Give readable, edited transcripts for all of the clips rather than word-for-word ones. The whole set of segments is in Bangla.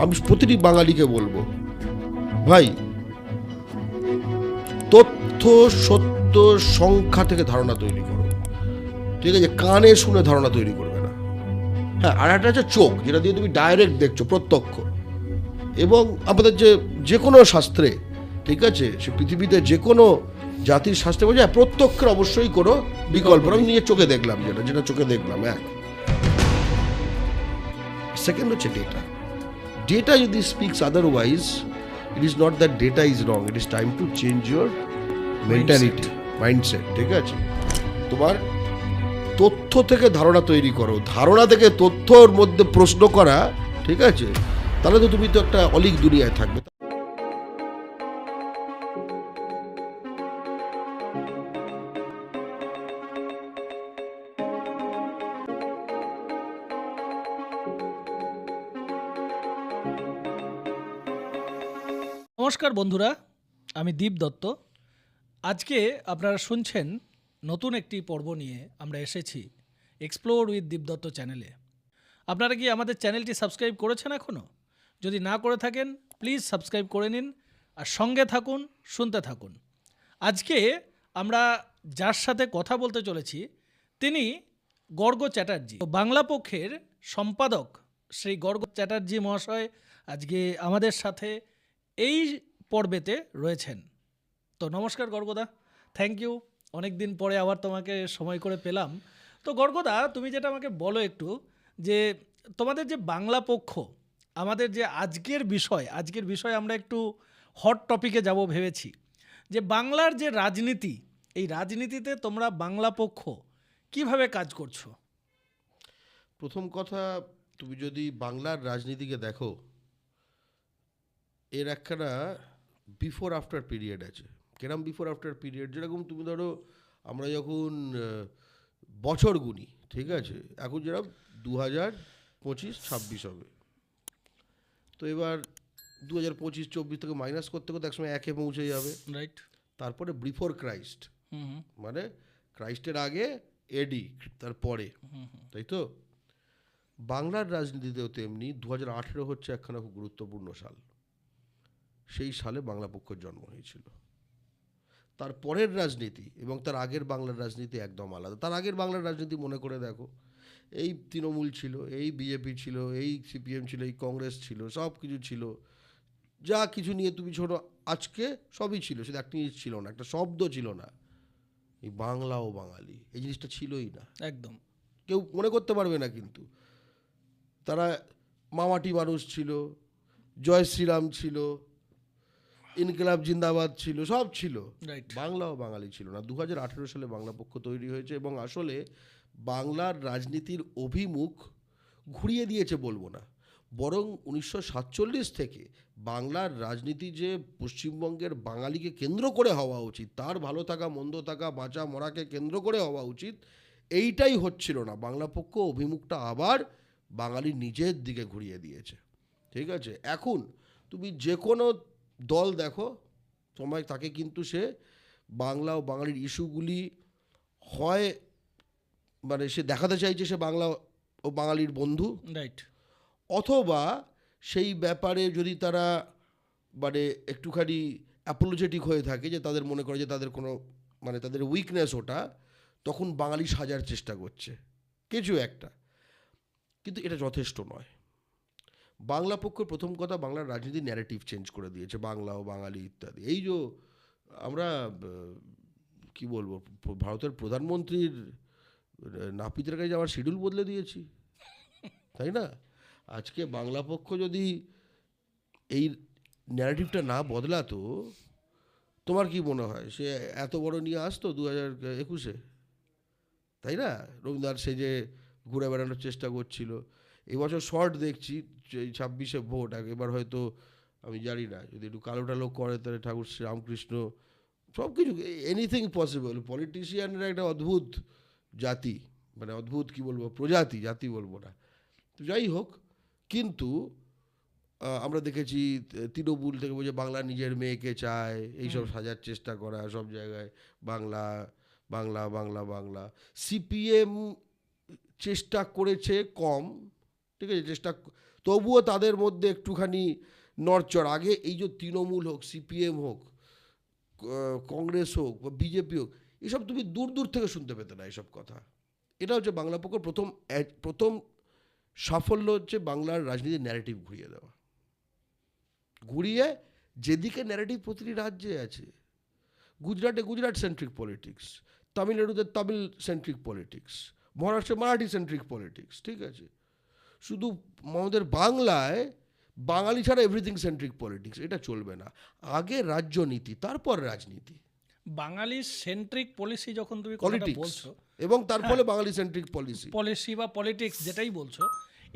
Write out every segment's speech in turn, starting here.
আমি প্রতিটি বাঙালিকে বলবো, ভাই তথ্য সত্য সংখ্যা থেকে ধারণা তৈরি করো, ঠিক আছে? কানে শুনে ধারণা তৈরি করবে না। হ্যাঁ, আর একটা হচ্ছে চোখ, যেটা দিয়ে তুমি ডাইরেক্ট দেখছো, প্রত্যক্ষ। এবং আমাদের যে কোনো শাস্ত্রে, ঠিক আছে, সে পৃথিবীতে যে কোনো জাতির শাস্ত্রে বলছে প্রত্যক্ষের অবশ্যই কোনো বিকল্প। আমি নিজের চোখে দেখলাম, যেটা চোখে দেখলাম। এক সেকেন্ড হচ্ছে ডেটা। ডেটা যদি speaks otherwise, it is not that data is wrong, it is time to change your mentality, mindset. ঠিক আছে, তোমার তথ্য থেকে ধারণা তৈরি করো, ধারণা থেকে তথ্যর মধ্যে প্রশ্ন করা, ঠিক আছে? তাহলে তো তুমি তো একটা অলিক দুনিয়ায় থাকবে। নমস্কার বন্ধুরা, আমি দীপ দত্ত। আজকে আপনারা শুনছেন নতুন একটি পর্ব নিয়ে আমরা এসেছি এক্সপ্লোর উইথ দীপ দত্ত চ্যানেলে। আপনারা কি আমাদের চ্যানেলটি সাবস্ক্রাইব করেছেন এখনও? যদি না করে থাকেন প্লিজ সাবস্ক্রাইব করে নিন আর সঙ্গে থাকুন, শুনতে থাকুন। আজকে আমরা যার সাথে কথা বলতে চলেছি তিনি গর্গ চ্যাটার্জি, বাংলা পক্ষের সম্পাদক। শ্রী গর্গ চ্যাটার্জি মহাশয় আজকে আমাদের সাথে এই পর্বেতে রয়েছেন। তো নমস্কার গর্গদা, থ্যাংক ইউ, অনেক দিন পরে আবার তোমাকে সময় করে পেলাম। তো গর্গদা, তুমি যেটা আমাকে বলো একটু, যে তোমাদের যে বাংলা পক্ষ, আমাদের যে আজকের বিষয় আমরা একটু হট টপিকে যাব ভেবেছি, যে বাংলার যে রাজনীতি, এই রাজনীতিতে তোমরা বাংলা পক্ষ কিভাবে কাজ করছো? প্রথম কথা, তুমি যদি বাংলার রাজনীতিকে দেখো, এর একখানা বিফোর আফটার পিরিয়ড আছে। কেরম বিফোর আফটার পিরিয়ড? যেরকম তুমি ধরো, আমরা যখন বছর গুনি, ঠিক আছে, এখন যেরকম 2025-26 হবে, তো এবার 2025-24 থেকে মাইনাস করতে করতে একসময় একে পৌঁছে যাবে। রাইট। তারপরে বিফোর ক্রাইস্ট, হুম মানে ক্রাইস্টের আগে এডি, তারপরে, তাই তো? বাংলার রাজনীতিতেও তেমনি 2018 হচ্ছে একখানা খুব গুরুত্বপূর্ণ সাল। সেই সালে বাংলা পক্ষের জন্ম হয়েছিল। তার পরের রাজনীতি এবং তার আগের বাংলার রাজনীতি একদম আলাদা। তার আগের বাংলার রাজনীতি মনে করে দেখো, এই তৃণমূল ছিল, এই বিজেপি ছিল, এই সিপিএম ছিল, এই কংগ্রেস ছিল, সব কিছু ছিল। যা কিছু নিয়ে তুমি ছোটো, আজকে সবই ছিল, সেটা একটা জিনিস ছিল না, একটা শব্দ ছিল না, এই বাংলা ও বাঙালি, এই জিনিসটা ছিলই না। একদম। কেউ মনে করতে পারবে না, কিন্তু তারা মামাটি মানুষ ছিল, জয় শ্রীরাম ছিল, ইনকিলাব জিন্দাবাদ ছিল, সব ছিল, রাইট। বাংলা ও বাঙালি ছিল না। 2018 সালে বাংলা পক্ষ তৈরি হয়েছে এবং আসলে বাংলার রাজনীতির অভিমুখ ঘুরিয়ে দিয়েছে বলবো না, বরং 1947 থেকে বাংলার রাজনীতি যে পশ্চিমবঙ্গের বাঙালিকে কেন্দ্র করে হওয়া উচিত, তার ভালো থাকা মন্দ থাকা বাঁচা মরাকে কেন্দ্র করে হওয়া উচিত, এইটাই হচ্ছিল না। বাংলা পক্ষ অভিমুখটা আবার বাঙালি নিজের দিকে ঘুরিয়ে দিয়েছে। ঠিক আছে, এখন তুমি যে কোনো দল দেখো, তোমায় তাকে কিন্তু সে বাংলা ও বাঙালির ইস্যুগুলি হয়, মানে সে দেখাতে চাইছে সে বাংলা ও বাঙালির বন্ধু, রাইট। অথবা সেই ব্যাপারে যদি তারা মানে একটুখানি অ্যাপোলোজেটিক হয়ে থাকে, যে তাদের মনে করে যে তাদের কোনো মানে তাদের উইকনেস ওটা, তখন বাঙালি সাজার চেষ্টা করছে কিছু একটা। কিন্তু এটা যথেষ্ট নয়। বাংলা পক্ষ প্রথম কথা, বাংলার রাজনীতি ন্যারেটিভ চেঞ্জ করে দিয়েছে, বাংলা ও বাঙালি ইত্যাদি। এই যে আমরা কি বলবো, ভারতের প্রধানমন্ত্রীর নাপিতের কাছে যাওয়ার শিডিউল বদলে দিয়েছি, তাই না? আজকে বাংলা পক্ষ যদি এই ন্যারেটিভটা না বদলাতো, তোমার কি মনে হয় সে এত বড় নিয়ে আসতো 2021-এ? তাই না? রবীন্দ্রনাথ সেজে ঘুরে বেড়ানোর চেষ্টা করছিল। এবছর শর্ট দেখছি, 26-এ ভোট, এবার হয়তো আমি জানি না, যদি একটু কালো টালো করে তাহলে ঠাকুর শ্রীরামকৃষ্ণ, সব কিছু, এনিথিং পসিবল। পলিটিশিয়ানরা একটা অদ্ভুত জাতি, মানে অদ্ভুত কি বলবো, প্রজাতি, জাতি বলবো না, তো যাই হোক। কিন্তু আমরা দেখেছি তৃণমূল থেকে বলছে বাংলা নিজের মেয়েকে চায়, এইসব সাজার চেষ্টা করা সব জায়গায়, বাংলা বাংলা বাংলা বাংলা। সিপিএম চেষ্টা করেছে কম, ঠিক আছে, চেষ্টা তবুও তাদের মধ্যে একটুখানি নড়চড়। আগে এই যে তৃণমূল হোক, সিপিএম হোক, কংগ্রেস হোক বা বিজেপি হোক, এসব তুমি দূর দূর থেকে শুনতে পেতে না এসব কথা। এটা হচ্ছে বাংলা পক্ষের প্রথম সাফল্য, হচ্ছে বাংলার রাজনীতির ন্যারেটিভ ঘুরিয়ে দেওয়া। ঘুরিয়ে যেদিকে ন্যারেটিভ প্রতিটি রাজ্যে আছে, গুজরাটে গুজরাট সেন্ট্রিক পলিটিক্স, তামিলনাড়ুতে তামিল সেন্ট্রিক পলিটিক্স, মহারাষ্ট্রে মারাঠি সেন্ট্রিক পলিটিক্স, ঠিক আছে। শুধু আমাদের বাংলায় বাঙালি ছাড়া এভরিথিং সেন্ট্রিক পলিটিক্স, এটা চলবে না। আগে রাজ্যনীতি, তারপর রাজনীতি, বাঙালি সেন্ট্রিক পলিসি যখন তুমি কথাটা পলিটিক্স, বলছো, এবং তার ফলে বাঙালি সেন্ট্রিক পলিসি। পলিসি বা পলিটিক্স যেটাই বলছো,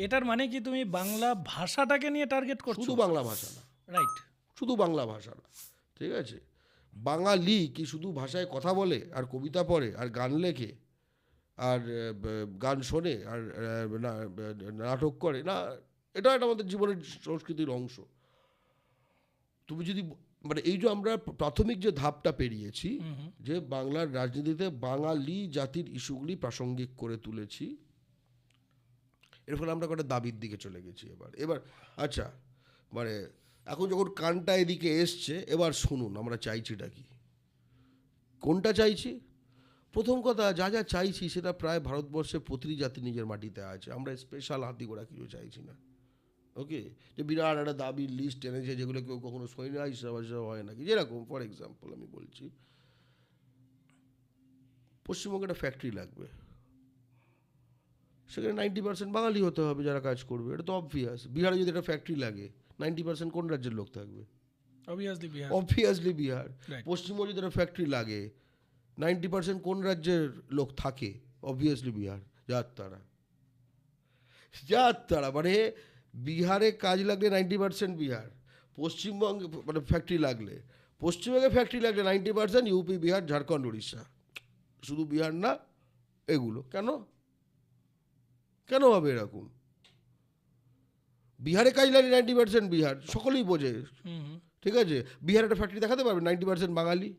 এটার মানে কি তুমি বাংলা ভাষাটাকে নিয়ে টার্গেট করছো? শুধু বাংলা ভাষা না, রাইট, শুধু বাংলা ভাষা না, ঠিক আছে। বাঙালি কি শুধু ভাষায় কথা বলে আর কবিতা পড়ে আর গান লেখে আর গান শোনে আর নাটক করে না? এটা একটা আমাদের জীবনের সংস্কৃতির অংশ। তুমি যদি মানে এই যে আমরা প্রাথমিক যে ধাপটা পেরিয়েছি, যে বাংলার রাজনীতিতে বাঙালি জাতির ইস্যুগুলি প্রাসঙ্গিক করে তুলেছি, এর ফলে আমরা একটা দাবির দিকে চলে গেছি। এবার আচ্ছা, মানে এখন যখন কানটা এদিকে এসছে, এবার শুনুন আমরা চাইছিটা কি, কোনটা চাইছি। প্রথম কথা, যা যা চাইছি সেটা প্রায় ভারতবর্ষের প্রতিটি জাতি নিজের মাটিতে আছে। আমরা স্পেশাল হাতি গোড়া কিছু চাইছি না। ওকে, যে বিরাট একটা দাবির লিস্ট এনেছে যেগুলো কেউ কখনো শোনে না, হিসাব হয় নাকি। যেরকম ফর এক্সাম্পল আমি বলছি, পশ্চিমবঙ্গে একটা ফ্যাক্টরি লাগবে, সেখানে 90% বাঙালি হতে হবে যারা কাজ করবে, এটা তো অবভিয়াস। বিহারে যদি একটা ফ্যাক্টরি লাগে, 90% কোন রাজ্যের লোক থাকবে? অবভিয়াসলি বিহার। Right. পশ্চিমবঙ্গে যদি একটা ফ্যাক্টরি লাগে, 90% কোন রাজ্যের লোক থাকে? অবভিয়াসলি বিহার। যার তারা মানে বিহারে কাজ লাগলে 90% বিহার, পশ্চিমবঙ্গে মানে ফ্যাক্টরি লাগলে, পশ্চিমবঙ্গে ফ্যাক্টরি লাগলে 90% ইউপি, বিহার, ঝাড়খণ্ড, উড়িষ্যা। শুধু বিহার না, এগুলো কেন কেন হবে এরকম? বিহারে কাজ লাগলে 90% বিহার, সকলেই বোঝে, ঠিক আছে। বিহারে একটা ফ্যাক্টরি দেখাতে পারবে 90% বাঙালি?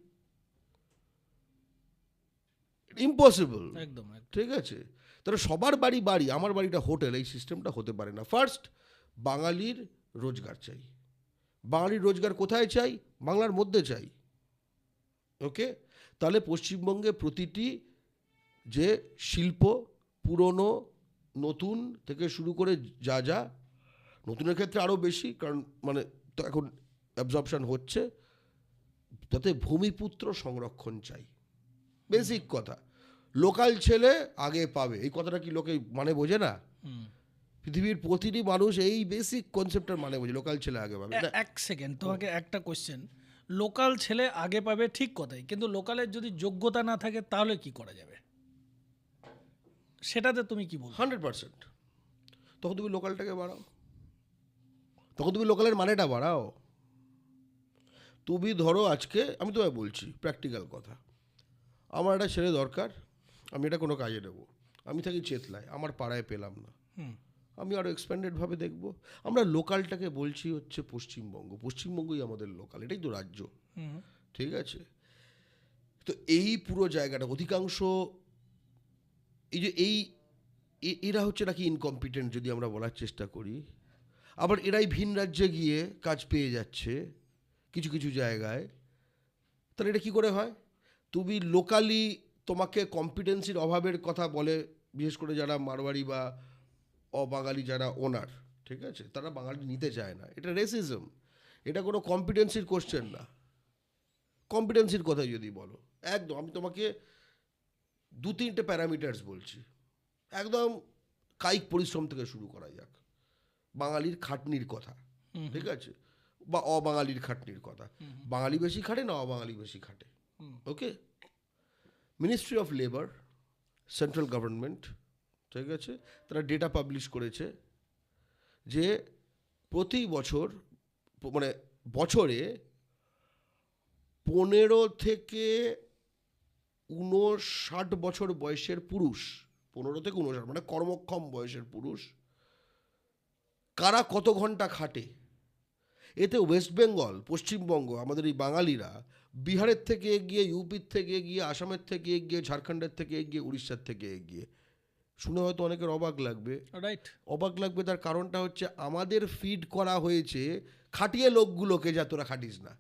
ইম্পসিবল, একদম। ঠিক আছে। তাহলে সবার বাড়ি বাড়ি, আমার বাড়িটা হোটেল, এই সিস্টেমটা হতে পারে না। ফার্স্ট, বাঙালির রোজগার চাই। বাঙালির রোজগার কোথায় চাই? বাংলার মধ্যে চাই। ওকে, তাহলে পশ্চিমবঙ্গে প্রতিটি যে শিল্প, পুরনো নতুন থেকে শুরু করে যা যা, নতুনের ক্ষেত্রে আরও বেশি, কারণ মানে তো এখন অ্যাবজর্পশন হচ্ছে, তাতে ভূমিপুত্র সংরক্ষণ চাই। বেসিক কথা, লোকাল ছেলে আগে পাবে, এই কথাটা কি লোকে মানে বোঝে না? পৃথিবীর প্রতিটি মানুষ এই বেসিক কনসেপ্টের মানে বোঝে, লোকাল ছেলে আগে পাবে। এক সেকেন্ড, তোমাকে একটা কোশ্চেন। লোকাল ছেলে আগে পাবে ঠিক কথাই, কিন্তু লোকালের যদি যোগ্যতা না থাকে তাহলে কি করা যাবে, সেটাতে তুমি কি বলছো? 100%। তখন তুমি লোকালটাকে বাড়াও, তখন তুমি লোকালের মানেটা বাড়াও। তুমি ধরো আজকে আমি তোমায় বলছি প্র্যাকটিক্যাল কথা, আমার একটা ছেলে দরকার, আমি এটা কোনো কাজে নেবো, আমি থাকি চেতলায়, আমার পাড়ায় পেলাম না, আমি আরও এক্সপ্যান্ডেডভাবে দেখব। আমরা লোকালটাকে বলছি হচ্ছে পশ্চিমবঙ্গ, পশ্চিমবঙ্গই আমাদের লোকাল, এটাই তো রাজ্য, ঠিক আছে। তো এই পুরো জায়গাটা অধিকাংশ এই যে এরা হচ্ছে নাকি ইনকম্পিটেন্ট যদি আমরা বলার চেষ্টা করি, আবার এরাই ভিন রাজ্যে গিয়ে কাজ পেয়ে যাচ্ছে কিছু কিছু জায়গায়। তাহলে এটা কী করে হয়? তুমি লোকালি, তোমাকে কম্পিটেন্সির অভাবের কথা বলে, বিশেষ করে যারা মারওয়াড়ি বা অবাঙালি যারা ওনার, ঠিক আছে, তারা বাঙালি নিতে চায় না। এটা রেসিজম, এটা কোনো কম্পিটেন্সির কোশ্চেন না। কম্পিটেন্সির কথাই যদি বলো, একদম আমি তোমাকে 2-3টে প্যারামিটার্স বলছি, একদম কায়িক পরিশ্রম থেকে শুরু করা যাক, বাঙালির খাটনির কথা, ঠিক আছে, বা অবাঙালির খাটনির কথা। বাঙালি বেশি খাটে না অবাঙালি বেশি খাটে? Okay, ministry of labour, central government, ঠিক আছে, তারা ডেটা পাবলিশ করেছে যে প্রতি বছর মানে বছরে 15 থেকে 59 বছর বয়সের পুরুষ, 15 থেকে 59 মানে কর্মক্ষম বয়সের পুরুষ, কারা কত ঘন্টা খাটে, এতে ওয়েস্ট বেঙ্গল, পশ্চিমবঙ্গ, আমাদের এই বাঙালিরা বিহারের থেকে এগিয়ে, ইউপির থেকে এগিয়ে, আসামের থেকে এগিয়ে, ঝাড়খণ্ডের থেকে এগিয়ে, উড়িষ্যার থেকে এগিয়ে। শুনে হয়তো অনেকের অবাক লাগবে, রাইট। অবাক লাগবে তার কারণটা হচ্ছে আমাদের ফিড করা হয়েছে খাটিয়ে লোকগুলোকে, যা তোরা খাটিস না।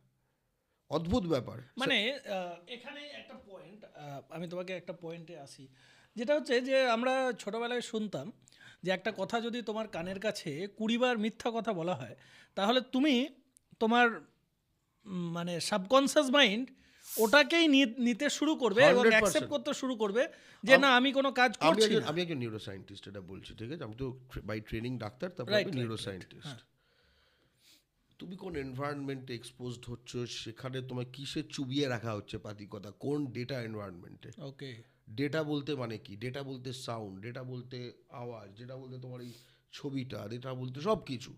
অদ্ভুত ব্যাপার। মানে এখানে একটা পয়েন্ট, আমি তোমাকে একটা পয়েন্টে আসি, যেটা হচ্ছে যে আমরা ছোটবেলায় শুনতাম যে একটা কথা যদি তোমার কানের কাছে 20 বার মিথ্যা কথা বলা হয়, তাহলে তুমি তোমার মানে সাবকনসিয়াস মাইন্ড ওটাকেই নিতে শুরু করবে এবং 100%। অ্যাকসেপ্ট করতে শুরু করবে যে না, আমি কোনো কাজ করছি না। আমি একজন নিউরো সায়েন্টিস্ট, এটা বলছি, ঠিক আছে? আমি তো বাই ট্রেনিং ডাক্তার, তারপর Right, আমি right, নিউরো right, সায়েন্টিস্ট। তুমি কোন এনভায়রনমেন্টে এক্সপোজড হচ্ছ, সেখানে তোমায় কিসে চুবিয়ে রাখা হচ্ছে পাতি কথা, কোন ডেটা এনভায়রনমেন্টে। ওকে। ডেটা বলতে মানে কি? ডেটা বলতে সাউন্ড, ডেটা বলতে আওয়াজ, ডেটা বলতে তোমার এই ছবিটা, ডেটা বলতে সব কিছু,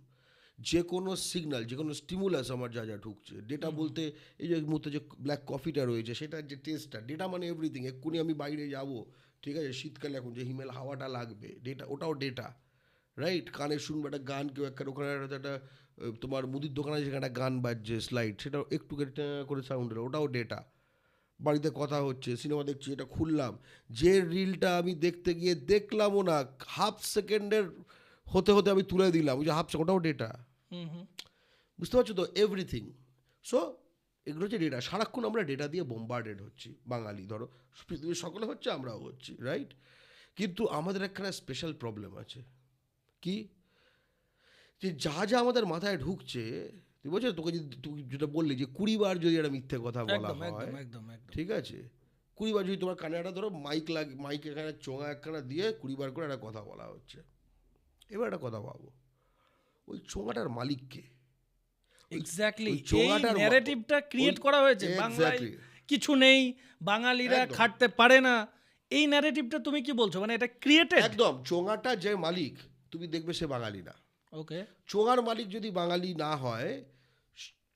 যে কোনো সিগন্যাল, যে কোনো স্টিমুলাস আমার যা যা ঢুকছে। ডেটা বলতে এই যে মুহূর্তে যে ব্ল্যাক কফিটা রয়েছে সেটার যে টেস্টটা, ডেটা মানে এভরিথিং। এক্ষুনি আমি বাইরে যাব, ঠিক আছে, শীতকালে এখন যে হিমেল হাওয়াটা লাগবে, ডেটা, ওটাও ডেটা, রাইট? কানে শুনবে একটা গান, কেউ একটা ওখানে একটা তোমার মুদির দোকানে যেখানে একটা গান বাজছে স্লাইড, সেটাও একটু করে সাউন্ড হলো, ওটাও ডেটা। বাড়িতে কথা হচ্ছে, সিনেমা দেখছি, এটা খুললাম, যে রিলটা আমি দেখতে গিয়ে দেখলামও না, হাফ সেকেন্ডের হতে হতে আমি তুলে দিলাম, ওই যে হাফ সেকেন্ড, ওটাও ডেটা। বুঝতে পারছো তো? এভরিথিং। সো এগুলো হচ্ছে ডেটা। সারাক্ষণ আমরা ডেটা দিয়ে বোম্বার্ডেড হচ্ছি, বাঙালি ধরো, পৃথিবীর সকলে হচ্ছে, আমরাও হচ্ছি, রাইট? কিন্তু আমাদের একখানা স্পেশাল প্রবলেম আছে। কি? যে যা যা আমাদের মাথায় ঢুকছে, তুই বলছো তোকে, যদি তুই যেটা বললি যে 20 বার যদি একটা মিথ্যে কথা বলা একদম হয়, একদম একদম একদম। ঠিক আছে, 20 বার যদি তোমার কানে একটা ধরো মাইক এখানে চোঙা একখানা দিয়ে 20 বার করে একটা কথা বলা হচ্ছে, এবার একটা কথা ভাবো, ওই চোঙাটার মালিককে, এক্স্যাক্টলি ওই এই চোঙাটার ন্যারেটিভটা ক্রিয়েট করা হয়েছে, বাংলায় এক্স্যাক্টলি, কিছু নেই, বাঙালিরা একদম। খাটতে পারে না, এই ন্যারেটিভটা তুমি কি বলছো, মানে এটা ক্রিয়েটেড? একদম। চোঙাটা যে মালিক, তুমি দেখবে সে বাঙালি না। ওকে। চোঙার মালিক যদি বাঙালি না হয়,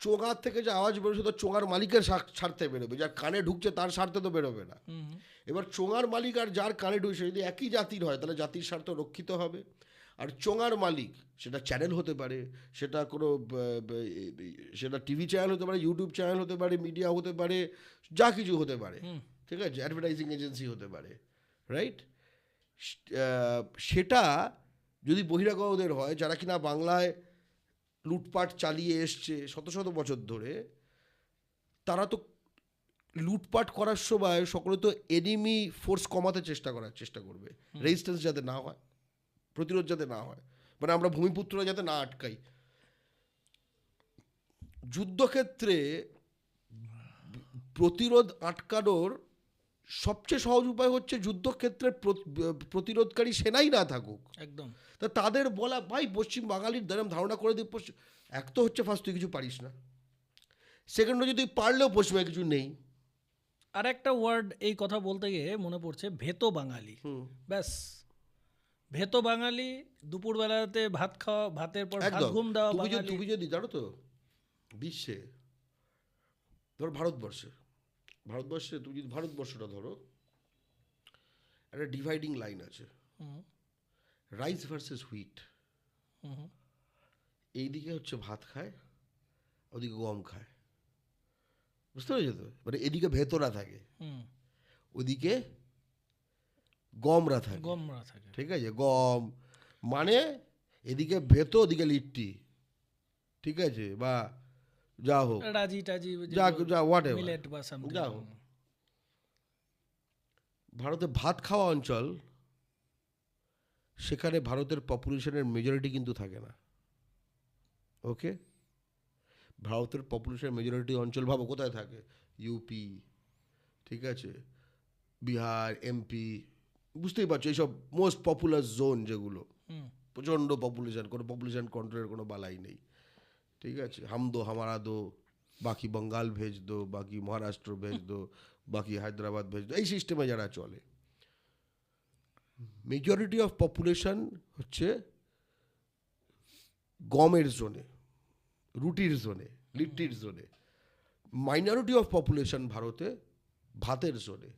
চোঙার থেকে যে আওয়াজ বেরোছে তো চোঙার মালিকের স্বার্থে বেরোবে, যার কানে ঢুকছে তার স্বার্থে তো বেরোবে না। এবার চোঙার মালিক আর যার কানে ঢুকছে যদি একই জাতির হয়, তাহলে জাতির স্বার্থ রক্ষিত হবে। আর চোঙার মালিক, সেটা চ্যানেল হতে পারে, সেটা কোনো সেটা টিভি চ্যানেল হতে পারে, ইউটিউব চ্যানেল হতে পারে, মিডিয়া হতে পারে, যা কিছু হতে পারে, ঠিক আছে, অ্যাডভার্টাইজিং এজেন্সি হতে পারে, রাইট? সেটা যদি বহিরাগতদের হয়, যারা কিনা বাংলায় লুটপাট চালিয়ে এসছে শত শত বছর ধরে, তারা তো লুটপাট করার সময় সকলে তো এনিমি ফোর্স কমাতে চেষ্টা করবে, রেজিস্ট্যান্স যাতে না হয়, প্রতিরোধ যাতে না হয়, মানে আমরা ভূমিপুত্ররা যাতে না আটকাই। যুদ্ধক্ষেত্রে প্রতিরোধ আটকানোর সবচেয়ে সহজ উপায় হচ্ছে যুদ্ধক্ষেত্রে প্রতিরোধকারী সেনাই না থাকুক। একদম। তা তাদের বলা, ভাই পশ্চিম বাঙালির দ্বারা ধারণা করে দিই, এক তো হচ্ছে ফার্স্ট তুই কিছু পারিস না, সেকেন্ড হচ্ছে তুই পারলেও পশ্চিমে কিছু নেই। আর একটা ওয়ার্ড এই কথা বলতে গিয়ে মনে পড়ছে, ভেতো বাঙালি। ব্যাস, ভেতো বাঙালি, দুপুরবেলাতে ভাত খাওয়া, ভাতের পর ভাত একদম। ঘুম দেওয়া বাঙালি। তুমি যদি জানো তো, বিশ্বে ধরো ভারতবর্ষে তুমি যদি ভারতবর্ষটা ধরো, একটা ডিভাইডিং লাইন আছে, রাইস ভার্সেস হুইট। এইদিকে হচ্ছে ভাত খায়, ওদিকে গম খায়, বুঝতে পেরেছো তো? মানে এদিকে ভেতরা থাকে, ওদিকে গমরা থাকে, ঠিক আছে? গম মানে এদিকে ভেতো, ওদিকে লিট্টি, ঠিক আছে, বা যা হোক, রাজি টাজি, যা হোয়াট মিলেট বা something। যা হোক, ভারতে ভাত খাওয়া অঞ্চল, সেখানে ভারতের পপুলেশনের মেজরিটি কিন্তু থাকে না। ওকে, ভারতের পপুলেশন মেজরিটি অঞ্চল ভাবো কোথায় থাকে? ইউপি, ঠিক আছে, বিহার, এমপি, বুঝতেই পারছো, এইসব মোস্ট পপুলার জোন যেগুলো, প্রচণ্ড পপুলেশন, কোনো পপুলেশন কন্ট্রোলের কোনো বালাই নেই, ঠিক আছে? হাম দো হামারা দো, বাকি বঙ্গাল ভেজ দো, বাকি মহারাষ্ট্র ভেজ দো, বাকি হায়দ্রাবাদ ভেজ দো, এই সিস্টেমে যারা চলে। মেজরিটি অফ পপুলেশন হচ্ছে গমের জোনে, রুটির জোনে, লিট্টির জোনে। মাইনরিটি অফ পপুলেশন ভারতে ভাতের জোনে।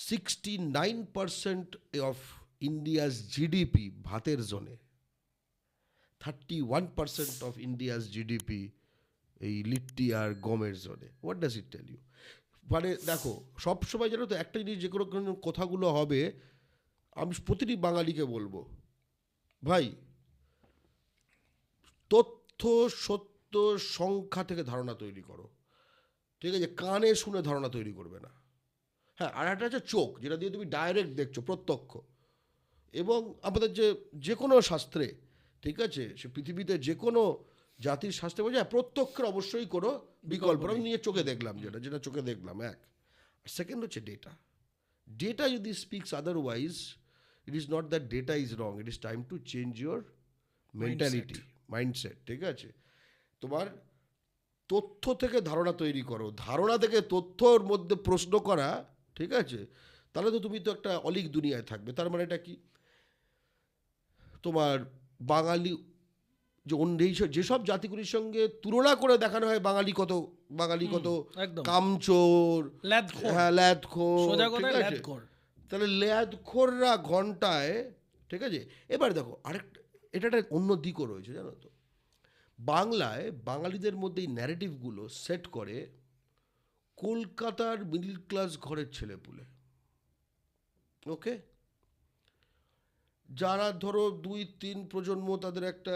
69% অফ ইন্ডিয়াস জিডিপি ভাতের জোনে, 31% অফ ইন্ডিয়াস জিডিপি এই লিট্টি আর গমের জোনে। What does it tell you? মানে দেখো সবসময় জানো তো একটা জিনিস যে কোনো কোনো কথাগুলো হবে, আমি প্রতিটি বাঙালিকে বলবো, ভাই তথ্য সত্য সংখ্যা থেকে ধারণা তৈরি করো, ঠিক আছে? কানে শুনে ধারণা তৈরি করবে না। হ্যাঁ, আর একটা হচ্ছে চোখ, যেটা দিয়ে তুমি ডাইরেক্ট দেখছো, প্রত্যক্ষ। এবং আমাদের যে কোনো শাস্ত্রে, ঠিক আছে, সে পৃথিবীতে যে কোনো জাতির শাস্ত্রে বলছে হ্যাঁ, প্রত্যক্ষের অবশ্যই কোনো বিকল্প নেই। আমি নিজের চোখে দেখলাম, যেটা চোখে দেখলাম, এক। আর সেকেন্ড হচ্ছে ডেটা। ডেটা যদি speaks otherwise, it is not that data is wrong, it is time to change your mentality, mindset, ঠিক আছে? তোমার তথ্য থেকে ধারণা তৈরি করো, ধারণা থেকে তথ্যর মধ্যে প্রশ্ন করা, ঠিক আছে? তাহলে তো তুমি তো একটা অলিক দুনিয়ায় থাকবে। তার মানে এটা কি, তোমার বাঙালি যে অন্য যেসব জাতিগুলির সঙ্গে তুলনা করে দেখানো হয় বাঙালি কত একদম কামচোর, ল্যাদখোর। হ্যাঁ ল্যাদখোর, সোজা ঠিক কথায় আছে? ল্যাদখোর। তাহলে ল্যাদখোররা ঘন্টায়, ঠিক আছে? এবার দেখো আরেকটা, এটা একটা অন্য দিকও রয়েছে জানো তো। বাংলায় বাঙালিদের মধ্যে এই ন্যারেটিভগুলো সেট করে কলকাতার মিডল ক্লাস ঘরের ছেলেপুলে, ওকে? যারা ধরো 2-3 প্রজন্ম, তাদের একটা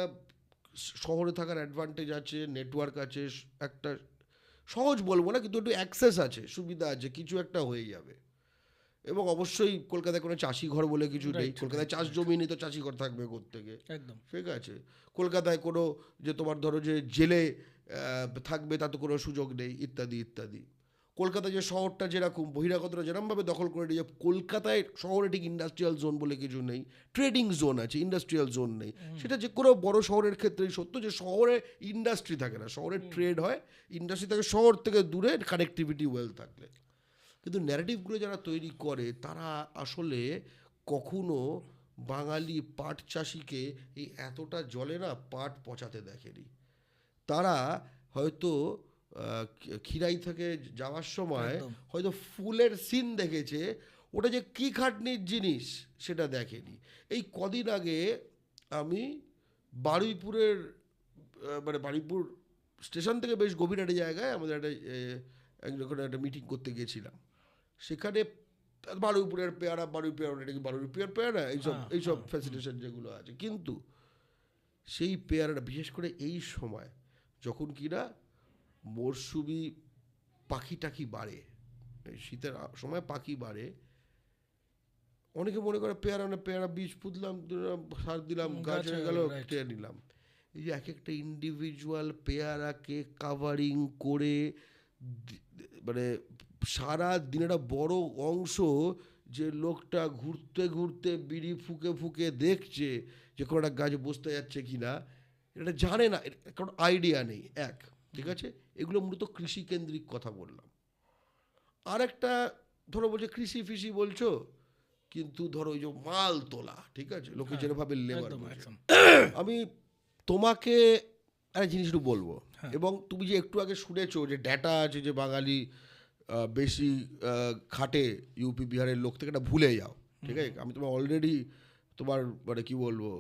শহরে থাকার অ্যাডভান্টেজ আছে, নেটওয়ার্ক আছে, একটা সহজ বলবো না, কিন্তু একটু অ্যাক্সেস আছে, সুবিধা আছে, কিছু একটা হয়ে যাবে। এবং অবশ্যই কলকাতায় কোনো চাষি ঘর বলে কিছু নেই, কলকাতায় চাষ জমি নেই তো চাষি ঘর থাকবে কোত্থেকে, একদম ঠিক আছে? কলকাতায় কোনো যে তোমার ধরো যে জেলে থাকবে তা তো কোনো সুযোগ নেই, ইত্যাদি ইত্যাদি। কলকাতা যে শহরটা যেরকম বহিরাগতরা যেরকমভাবে দখল করে নিয়ে, কলকাতায় শহরে ঠিক ইন্ডাস্ট্রিয়াল জোন বলে কিছু নেই, ট্রেডিং জোন আছে, ইন্ডাস্ট্রিয়াল জোন নেই। সেটা যে কোনো বড় শহরের ক্ষেত্রেই সত্য, যে শহরে ইন্ডাস্ট্রি থাকে না, শহরে ট্রেড হয়, ইন্ডাস্ট্রি থাকে শহর থেকে দূরে, কানেক্টিভিটি ওয়েল থাকলে। কিন্তু ন্যারেটিভগুলো যারা তৈরি করে তারা আসলে কখনো বাঙালি পাট চাষিকে এই এতটা জলে না পাট পচাতে দেখেনি। তারা হয়তো খিরাই থেকে যাওয়ার সময় একদম। হয়তো ফুলের সিন দেখেছে, ওটা যে কী খাটনির জিনিস সেটা দেখেনি। এই কদিন আগে আমি বারুইপুরের মানে বারুইপুর স্টেশন থেকে বেশ গভীর একটা জায়গায় আমাদের একটা মিটিং করতে গেছিলাম। সেখানে বারুইপুরের পেয়ারা, বারুইপুরের পেয়ারা, এইসব ফ্যাসিলিটেশন যেগুলো আছে, কিন্তু সেই পেয়ারাটা বিশেষ করে এই সময় যখন কিনা মরশুমি পাখি টাখি বাড়ে, এই শীতের সময় পাখি বাড়ে, অনেকে মনে করে পেয়ারা বীজ পুঁতলাম, সার দিলাম, গাছ হয়ে গেল, খেয়ে নিলাম। এই যে এক একটা ইন্ডিভিজুয়াল পেয়ারাকে কাভারিং করে, মানে সারা দিনের একটা বড় অংশ যে লোকটা ঘুরতে ঘুরতে বিড়ি ফুকে ফুকে দেখছে যে কোনো একটা গাছ বসতে যাচ্ছে কি না, এটা জানে না, কারণ আইডিয়া নেই, এক, ঠিক আছে? এগুলো মূলত কৃষিকেন্দ্রিক কথা বললাম। আর একটা ধরো বলছে কৃষি ফিসি বলছো, কিন্তু ধরো ওই যে মাল তোলা, ঠিক আছে, লোকে যেভাবে লেবার বলছে। আমি তোমাকে একটা জিনিস একটু বলবো, এবং তুমি যে একটু আগে শুনেছো যে ডেটা আছে যে বাঙালি বেশি খাটে ইউপি বিহারের লোক থেকে, এটা ভুলে যাও, ঠিক আছে? আমি তোমার অলরেডি তোমার মানে কি বলবো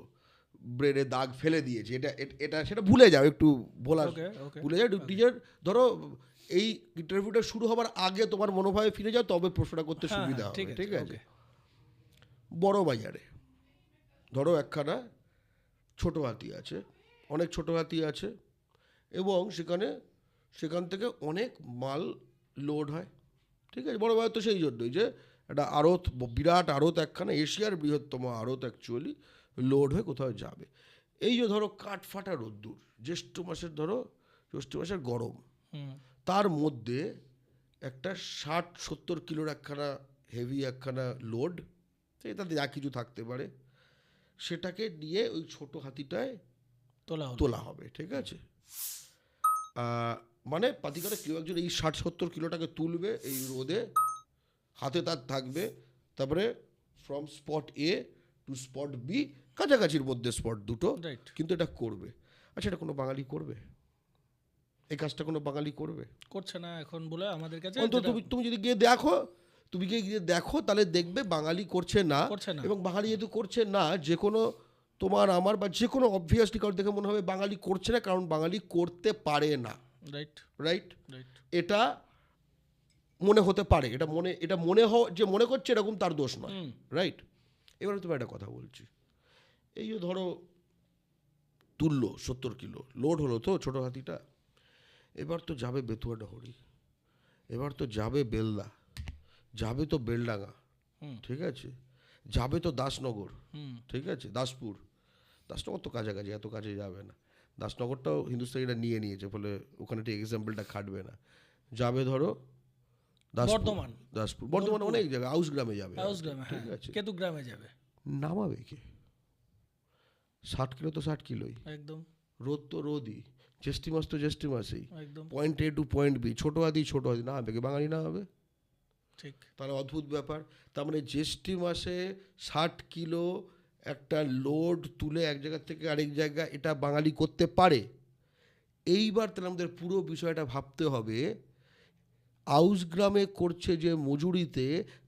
ব্রেনে দাগ ফেলে দিয়েছি, এটা সেটা ভুলে যাও, একটু ভুলে যাও। নিজের ধরো এই ইন্টারভিউটা শুরু হবার আগে তোমার মনোভাবে ফিরে যাও, তবে প্রশ্নটা করতে সুবিধা হবে, ঠিক আছে? বড় বাজারে ধরো একখানা ছোট হাতি আছে, অনেক ছোট হাতি আছে, এবং সেখান থেকে অনেক মাল লোড হয়, ঠিক আছে? বড় বাজার তো সেই জন্যই যে একটা আড়ত, বিরাট আড়ত, একখানা এশিয়ার বৃহত্তম আড়ত অ্যাকচুয়ালি, লোড হয়ে কোথাও যাবে। এই যে ধরো কাঠফাটা রোদ্দুর, জ্যৈষ্ঠ মাসের গরম, তার মধ্যে একটা 60-70 কিলোর একখানা হেভি একখানা লোড, তাতে যা কিছু থাকতে পারে, সেটাকে নিয়ে ওই ছোট হাতিটায় তোলা হবে, ঠিক আছে? মানে পাতিকারে কেউ একজন এই 60-70 কিলোটাকে তুলবে এই রোদে, হাতে তার থাকবে, তারপরে from spot A to spot B, কাছাকাছির মধ্যে স্পট দুটো, কিন্তু এটা করবে। আচ্ছা, এটা কোনো বাঙালি করবে? এই কাজটা কোনো বাঙালি করবে? করছে না এখন বলে আমাদের কাছে। তুমি যদি গিয়ে দেখো তাহলে দেখবে বাঙালি করছে না। এবং বাঙালি যেহেতু করছে না, যে কোনো তোমার আমার বা যে কোনো অবভিয়াসলি কারণ দেখে মনে হবে বাঙালি করছে না, কারণ বাঙালি করতে পারে না, রাইট? এটা মনে হতে পারে, এটা মনে যে মনে করছে এরকম তার দোষ নয়, রাইট? এবারে তোমার একটা কথা বলছি, এই যে ধরো তুললো 70 কিলো লোড হলো তো ছোটো হাতিটা, এবার তো যাবে বেতুয়াডাহরি, এবার তো যাবে বেলদা, যাবে তো বেলডাঙ্গা, ঠিক আছে, যাবে তো দাসনগর, ঠিক আছে, দাসপুর তো কাছাকাছি, এত কাছে যাবে না, দাসনগরটাও হিন্দুস্তানিরা নিয়ে নিয়েছে, ফলে ওখানে ঠিক এক্সাম্পলটা খাটবে না। যাবে ধরো বর্ধমান অনেক জায়গায়, আউসগ্রামে যাবে, ঠিক আছে, কেতুগ্রামে যাবে, নামাবে কে? 60 কিলো তো 60 কিলোই, একদম রোদ তো রোদই, জ্যৈষ্ঠী মাস তো জ্যৈষ্ঠী মাসেই, একদম পয়েন্ট এ টু পয়েন্ট বি, ছোট হাতি না হবে কি? বাঙালি না হবে? ঠিক। তাহলে অদ্ভুত ব্যাপার। তার মানে জ্যৈষ্ঠী মাসে 60 কিলো একটা লোড তুলে এক জায়গা থেকে আরেক জায়গা, এটা বাঙালি করতে পারে। এইবার তাহলে আমাদের পুরো বিষয়টা ভাবতে হবে, আউস গ্রামে করছে যে মজুরিতে,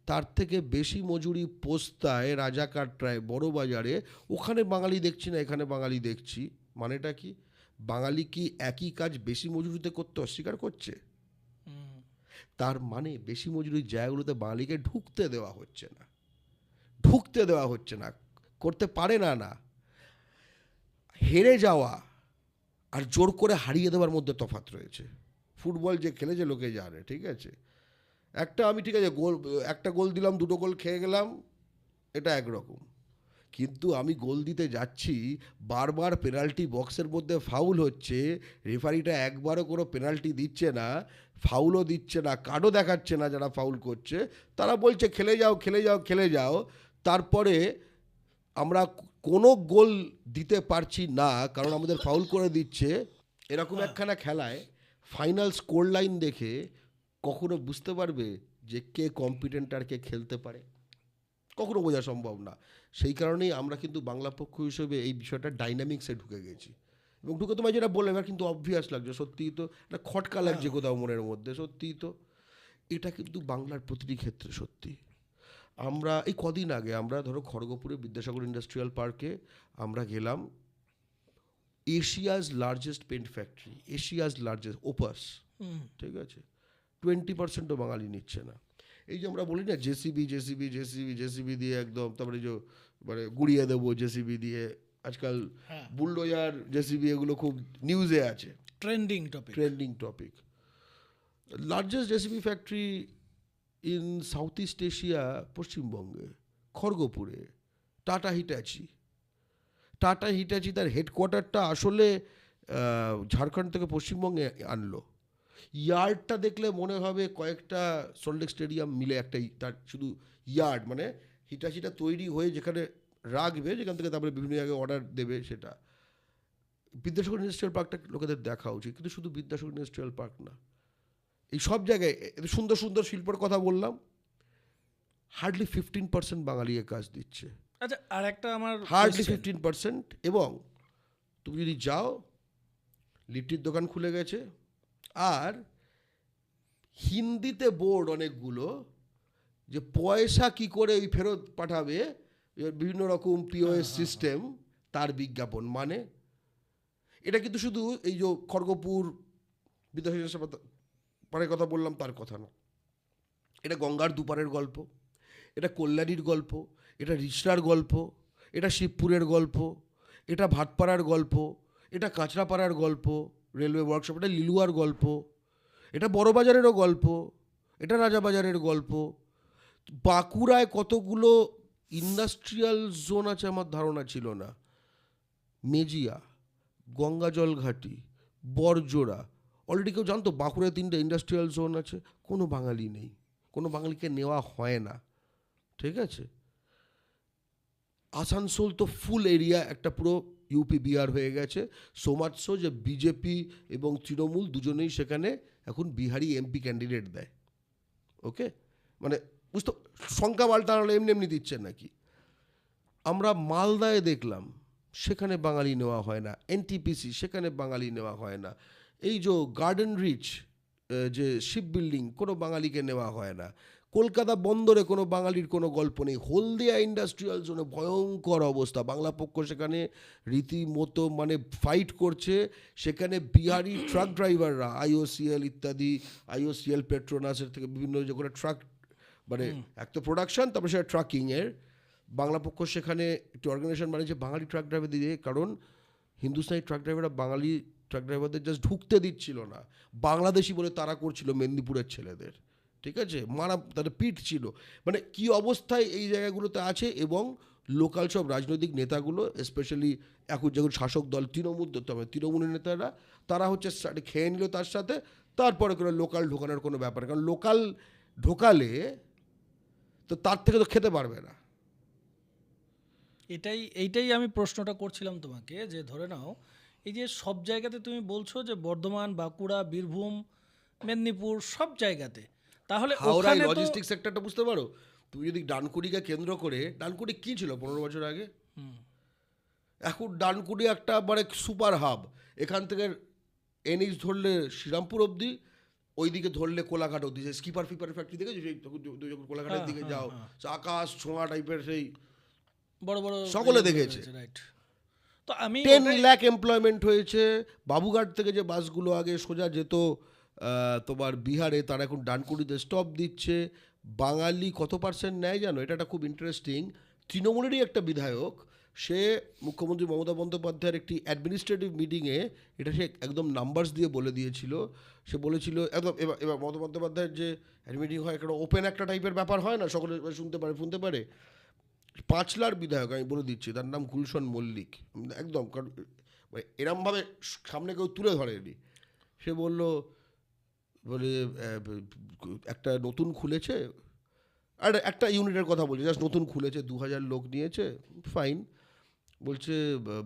তার থেকে বেশি মজুরি পোস্তায়, রাজাকাটরায়, বড় বাজারে, ওখানে বাঙালি দেখছি না, এখানে বাঙালি দেখছি। মানেটা কি? বাঙালি কি একই কাজ বেশি মজুরিতে করতে অস্বীকার করছে? তার মানে বেশি মজুরির জায়গাগুলোতে বাঙালিকে ঢুকতে দেওয়া হচ্ছে না, করতে পারে না। হেরে যাওয়া আর জোর করে হারিয়ে দেওয়ার মধ্যে তফাৎ রয়েছে। ফুটবল যে খেলেছে লোকে জানে, ঠিক আছে, আমি ঠিক আছে একটা গোল দিলাম, 2টো গোল খেয়ে গেলাম, এটা একরকম। কিন্তু আমি গোল দিতে যাচ্ছি, বারবার পেনাল্টি বক্সের মধ্যে ফাউল হচ্ছে, রেফারিটা একবারও কোনো পেনাল্টি দিচ্ছে না, ফাউলও দিচ্ছে না, কার্ডও দেখাচ্ছে না, যারা ফাউল করছে তারা বলছে খেলে যাও। তারপরে আমরা কোনো গোল দিতে পারছি না কারণ আমাদের ফাউল করে দিচ্ছে। এরকম একখানা খেলায় ফাইনাল স্কোর লাইন দেখে কখনো বুঝতে পারবে যে কে কম্পিটেন্ট আর কে খেলতে পারে? কখনো বোঝা সম্ভব না। সেই কারণেই আমরা কিন্তু বাংলা পক্ষ হিসেবে এই বিষয়টা ডাইনামিক্সে ঢুকে গেছি, এবং ঢুকে তোমায় যেটা বললাম এবার কিন্তু অবভিয়াস লাগছে, সত্যিই তো একটা খটকা লাগছে কোথাও মনের মধ্যে, সত্যিই তো এটা কিন্তু বাংলার প্রতিটি ক্ষেত্রে সত্যি। আমরা এই কদিন আগে আমরা ধরো খড়গপুরে বিদ্যাসাগর ইন্ডাস্ট্রিয়াল পার্কে আমরা গেলাম, Asia's largest paint factory, Asia's largest ওপাস, ঠিক আছে, 20%ও বাঙালি নিচ্ছে না। এই যে আমরা বলি না জেসিবি দিয়ে একদম, তারপরে যে মানে গুড়িয়ে দেবো জেসিবি দিয়ে, আজকাল বুলডোজার জেসিবি এগুলো খুব নিউজে আছে, trending topic. Largest JCB factory in south east Asia পশ্চিমবঙ্গে, খড়গপুরে, টাটা হিটাচি তার হেডকোয়ার্টারটা আসলে ঝাড়খণ্ড থেকে পশ্চিমবঙ্গে আনলো। ইয়ার্ডটা দেখলে মনে হবে কয়েকটা সল্টলেক স্টেডিয়াম মিলে একটাই, তার শুধু ইয়ার্ড, মানে হিটাচিটা তৈরি হয়ে যেখানে রাখবে, যেখান থেকে তারপরে বিভিন্ন জায়গায় অর্ডার দেবে, সেটা। বিদ্যাসাগর ইন্ডাস্ট্রিয়াল পার্কটা লোকেদের দেখা উচিত, কিন্তু শুধু বিদ্যাসাগর ইন্ডাস্ট্রিয়াল পার্ক না, এই সব জায়গায় এত সুন্দর সুন্দর শিল্পের কথা বললাম, হার্ডলি 15% বাঙালি কাজ দিচ্ছে। আচ্ছা, আর একটা আমার হার্ডলি 15%। এবং তুমি যদি যাও, লিট্টির দোকান খুলে গেছে, আর হিন্দিতে বোর্ড অনেকগুলো, যে পয়সা কি করে ওই ফেরত পাঠাবে, বিভিন্ন রকম পিওএস সিস্টেম, তার বিজ্ঞাপন। মানে এটা কিন্তু শুধু এই যে খড়গপুর বিদ্যাসাগর পাড়ের কথা বললাম তার কথা না, এটা গঙ্গার দুপারের গল্প, এটা কল্যাণীর গল্প, এটা রিষড়ার গল্প, এটা শিবপুরের গল্প, এটা ভাটপাড়ার গল্প, এটা কাঁচরাপাড়ার গল্প, রেলওয়ে ওয়ার্কশপ, এটা লিলুয়ার গল্প, এটা বড়বাজারেরও গল্প, এটা রাজাবাজারের গল্প। বাঁকুড়ায় কতগুলো ইন্ডাস্ট্রিয়াল জোন আছে আমার ধারণা ছিল না। মেজিয়া, গঙ্গাজল ঘাটি, বরজোড়া, অলরেডি কেউ জানতো বাঁকুড়ায় 3টে ইন্ডাস্ট্রিয়াল জোন আছে? কোনো বাঙালি নেই, কোনো বাঙালিকে নেওয়া হয় না, ঠিক আছে। আসানসোল তো ফুল এরিয়া একটা পুরো ইউপি বিহার হয়ে গেছে, সো মাচ সো যে বিজেপি এবং তৃণমূল দুজনেই সেখানে এখন বিহারি এমপি ক্যান্ডিডেট দেয়। ওকে, মানে বুঝতে, সংখ্যা পাল্টানো এমনি দিচ্ছে নাকি? আমরা মালদায় দেখলাম, সেখানে বাঙালি নেওয়া হয় না। এনটিপিসি, সেখানে বাঙালি নেওয়া হয় না। এই যে গার্ডেন রিচ যে শিপ বিল্ডিং, কোনো বাঙালিকে নেওয়া হয় না। কলকাতা বন্দরে কোনো বাঙালির কোনো গল্প নেই। হলদিয়া ইন্ডাস্ট্রিয়াল জোনে ভয়ঙ্কর অবস্থা, বাংলা পক্ষ সেখানে রীতিমতো মানে ফাইট করছে। সেখানে বিহারি ট্রাক ড্রাইভাররা আইওসিএল ইত্যাদি, আইওসিএল পেট্রোনাসের থেকে বিভিন্ন যে করে ট্রাক, মানে এক তো প্রোডাকশন, তারপরে সেটা ট্রাকিংয়ের, বাংলা পক্ষ সেখানে একটি অর্গানাইজেশন বানিয়েছে বাঙালি ট্রাক ড্রাইভার দিয়ে, কারণ হিন্দুস্তানি ট্রাক ড্রাইভাররা বাঙালি ট্রাক ড্রাইভারদের জাস্ট ঢুকতে দিচ্ছিল না, বাংলাদেশি বলে তারা করছিল মেদিনীপুরের ছেলেদের, ঠিক আছে, মারা তাদের পিঠ ছিল। মানে কি অবস্থায় এই জায়গাগুলোতে আছে, এবং লোকাল সব রাজনৈতিক নেতাগুলো স্পেশালি এখন যখন শাসক দল তৃণমূল ধরতে হবে, তৃণমূলের নেতারা তারা হচ্ছে খেয়ে নিল তার সাথে, তারপরে কোনো লোকাল ঢোকানোর কোনো ব্যাপার, কারণ লোকাল ঢোকালে তো তার থেকে তো খেতে পারবে না। এইটাই আমি প্রশ্নটা করছিলাম তোমাকে, যে ধরে নাও এই যে সব জায়গাতে তুমি বলছো যে বর্ধমান, বাঁকুড়া, বীরভূম, মেদিনীপুর সব জায়গাতে, তাহলে হাওড়ায় ওখানে তো লজিস্টিক সেক্টরটা বুঝতে পারো তুমি, যদি ডানকুনিকে কেন্দ্র করে, ডানকুনি কী ছিল 15 বছর আগে, এখন ডানকুনি একটা মানে সুপার হাব। এখান থেকে এনএইচ ধরলে শ্রীরামপুর অবধি, ওইদিকে ধরলে কোলাঘাট অবধি, সেই স্কিপার ফিপার ফ্যাক্টরি থেকে যখন কোলাঘাটের দিকে যাও, আকাশ ছোঁয়া টাইপের সেই বড় বড় সকলে দেখেছে। রাইট। তো আমি 10 লাখ এমপ্লয়মেন্ট হয়েছে। বাবুঘাট থেকে যে বাসগুলো আগে সোজা যেত তোমার বিহারে, তারা এখন ডানকুনিতে স্টপ দিচ্ছে। বাঙালি কত পার্সেন্ট নেয় জানো, এটা একটা খুব ইন্টারেস্টিং। তৃণমূলেরই একটা বিধায়ক, সে মুখ্যমন্ত্রী মমতা বন্দ্যোপাধ্যায়ের একটি অ্যাডমিনিস্ট্রেটিভ মিটিংয়ে এটা সে একদম নাম্বারস দিয়ে বলে দিয়েছিল। সে বলেছিল একদম, এবার মমতা বন্দ্যোপাধ্যায়ের যে মিটিং হয় একটা ওপেন একটা টাইপের ব্যাপার হয় না, সকলে শুনতে পারে। পাঁচলার বিধায়ক, আমি বলে দিচ্ছি, তার নাম গুলশন মল্লিক, একদম মানে এরমভাবে সামনে কেউ তুলে ধরেনি। সে বলে একটা নতুন খুলেছে, আর একটা ইউনিটের কথা বলছে, জাস্ট নতুন খুলেছে, 2000 লোক নিয়েছে, ফাইন। বলছে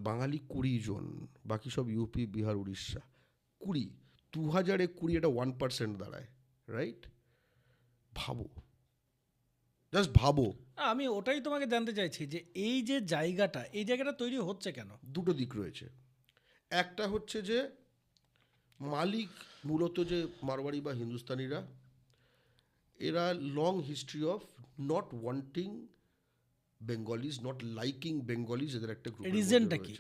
বাঙালি 20 জন, বাকি সব ইউপি, বিহার, উড়িষ্যা। 20, 2000-এ 20 এটা 1% দাঁড়ায়, রাইট? ভাবো, জাস্ট ভাবো। আমি ওটাই তোমাকে জানতে চাইছি যে এই যে জায়গাটা, এই জায়গাটা তৈরি হচ্ছে কেন? দুটো দিক রয়েছে। একটা হচ্ছে যে মালিক মূলত যে মারওয়াড়ি বা হিন্দুস্তানিরা, এরা long history of not wanting Bengalis, not liking Bengalis, এদের একটা গ্রুপ। রিজনটা কি?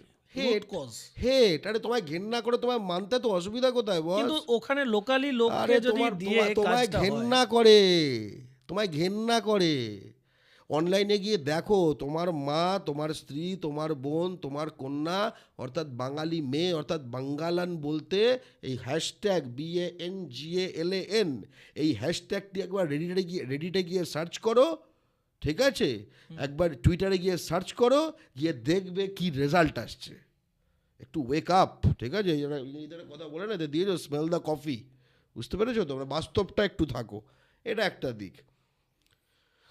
হেট। আরে তোমায় ঘেন্না করে, তোমায় মানতে তো অসুবিধা কোথায় বস? কিন্তু ওখানে লোকালি লোককে যদি দিয়ে তোমায় কাজটা ঘেন্না হয়, করে, তোমায় ঘেন্না করে। অনলাইনে গিয়ে দেখো, তোমার মা, তোমার স্ত্রী, তোমার বোন, তোমার কন্যা, অর্থাৎ বাঙালি মেয়ে, অর্থাৎ বাঙ্গালান বলতে এই হ্যাশট্যাগ BANGALAN, এই হ্যাশট্যাগটি একবার রেডিটে গিয়ে সার্চ করো, ঠিক আছে? একবার টুইটারে গিয়ে সার্চ করো, গিয়ে দেখবে কি রেজাল্ট আসছে। একটু ওয়েক আপ, ঠিক আছে? ইংরেজিতে কথা বলে না, দিয়ে স্মেল দ্য কফি, বুঝতে পেরেছো? তোমরা বাস্তবটা একটু থাকো, এটা একটা দিক।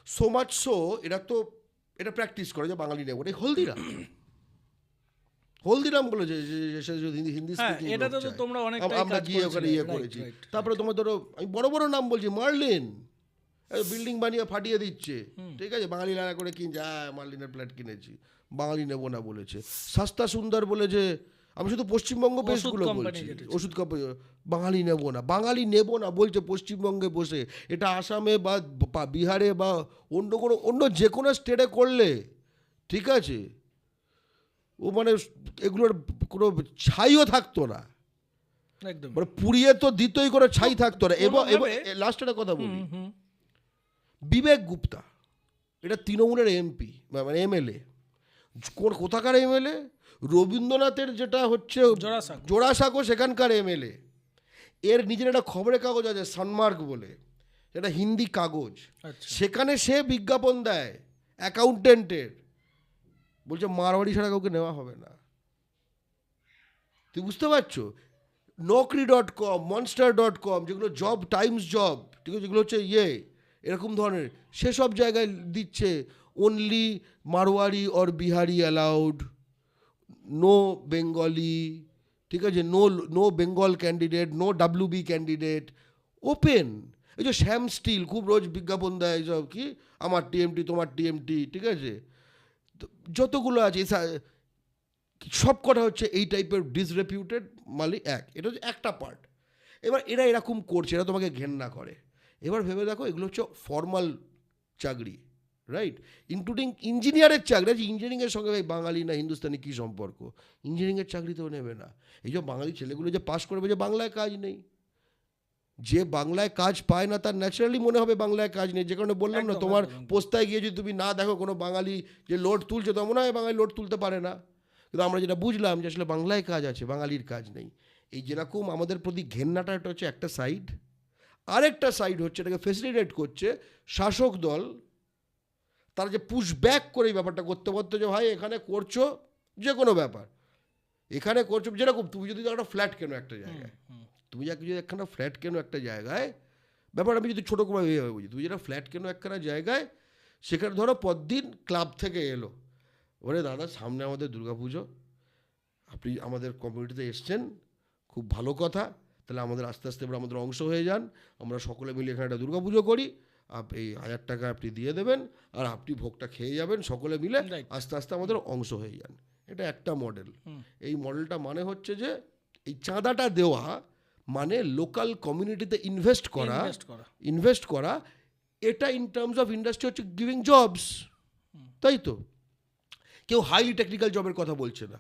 সো মাচ সো এটা প্র্যাকটিস করে যে বাঙালি নেব, এই হলদিরাম বলে যে হিন্দি স্পিকিং, এটাতে তো তোমরা অনেকটাই আমরা কাজ গিয়ে ওখানে করেছিলে, করেছি। right. তারপরে তোমার ধরো, আমি বড় বড় নাম বলছি, মার্লিন বিল্ডিং বানিয়ে ফাটিয়ে দিচ্ছে, ঠিক আছে, বাঙালি লাড়া করে কিনছে, মার্লিনের ফ্ল্যাট কিনেছি, বাঙালি নেবো না বলেছে। সস্তা সুন্দর বলে যে, আমি শুধু পশ্চিমবঙ্গ বেশগুলো বলছি, ওষুধ কোম্পানি, বাঙালি নেবো না বলছে পশ্চিমবঙ্গে বসে। এটা আসামে বা বিহারে বা অন্য যে কোনো স্টেটে করলে, ঠিক আছে, ও মানে এগুলোর কোনো ছাইও থাকতো না, একদম মানে পুড়িয়ে তো দিতই, করে ছাই থাকতো না। এবং লাস্ট একটা কথা বলি, বিবেক গুপ্তা, এটা তৃণমূলের এমপি, মানে এমএলএ। কোথাকার এমএলএ? রবীন্দ্রনাথের যেটা হচ্ছে জোড়াসাঁকো, সেখানকার এমএলএ। এর নিজের একটা খবরের কাগজ আছে সানমার্ক বলে, সেটা হিন্দি কাগজ। সেখানে সে বিজ্ঞাপন দেয় অ্যাকাউন্টেন্টের, বলছে মারওয়াড়ি ছাড়া কাউকে নেওয়া হবে না। তুই বুঝতে পারছো? Naukri.com, Monster.com, যেগুলো জব, টাইমস জব, ঠিক আছে, যেগুলো হচ্ছে এরকম ধরনের, সেসব জায়গায় দিচ্ছে only Marwari or Bihari allowed, no Bengali, ঠিক আছে, no Bengal candidate, no WB candidate, open. এই যে শ্যাম স্টিল খুব রোজ বিজ্ঞাপন দেয়, এইসব কি আমার TMT তোমার TMT, ঠিক আছে, যতগুলো আছে সব কটা হচ্ছে এই টাইপের ডিসরেপিউটেড মালিক। এটা হচ্ছে একটা পার্ট। এবার এরা এরকম করছে, এরা তোমাকে ঘেন্না করে। এবার ভেবে দেখো এগুলো হচ্ছে ফর্মাল চাকরি, রাইট, ইনক্লুডিং ইঞ্জিনিয়ারের চাকরি। আছে ইঞ্জিনিয়ারিংয়ের সঙ্গে ভাই বাঙালি না হিন্দুস্তানি কী সম্পর্ক? ইঞ্জিনিয়ারিংয়ের চাকরিতেও নেবে না। এই যে বাঙালি ছেলেগুলো যে পাশ করবে যে বাংলায় কাজ নেই, যে বাংলায় কাজ পায় না তার ন্যাচারালি মনে হবে বাংলায় কাজ নেই। যে কারণে বললাম না, একদম, তোমার একদম, একদম। পোস্তায় গিয়ে যদি তুমি না দেখো কোনো বাঙালি যে লোড তুলছে, তো মনে হয় বাঙালি লোড তুলতে পারে না। কিন্তু আমরা যেটা বুঝলাম যে আসলে বাংলায় কাজ আছে, বাঙালির কাজ নেই। এই যেরকম আমাদের প্রতি ঘেন্নাটা, এটা হচ্ছে একটা সাইড। আরেকটা সাইড হচ্ছে এটাকে ফেসিলিটেট করছে শাসক দল। তারা যে পুশ ব্যাক করে এই ব্যাপারটা করতে পারতো, যে ভাই এখানে করছো যে কোনো ব্যাপার, এখানে করছো যেরকম তুমি যদি একটা ফ্ল্যাট কেনো একটা জায়গায়, তুমি যদি একখানা ফ্ল্যাট কেনো একটা জায়গায়, ব্যাপার আমি যদি ছোটো করে এইভাবে বুঝি, তুমি যেটা ফ্ল্যাট কেনো একখানা জায়গায়, সেখানে ধরো পরদিন ক্লাব থেকে এলো, ওরে দাদা সামনে আমাদের দুর্গাপুজো, আপনি আমাদের কমিউনিটিতে এসছেন, খুব ভালো কথা, তাহলে আমাদের আস্তে আস্তে এবার আমাদের অংশ হয়ে যান, আমরা সকলে মিলে এখানে একটা দুর্গাপুজো করি, এই 1000 টাকা আপনি দিয়ে দেবেন আর আপনি ভোগটা খেয়ে যাবেন সকলে মিলে, Right. আস্তে আস্তে আমাদের অংশ হয়ে যান। এটা একটা মডেল। এই মডেলটা মানে হচ্ছে যে এই চাঁদাটা দেওয়া মানে লোকাল কমিউনিটিতে ইনভেস্ট করা, এটা ইন টার্মস অফ ইন্ডাস্ট্রি হচ্ছে গিভিং জবস, তাই তো? কেউ হাই টেকনিক্যাল জবের কথা বলছে না,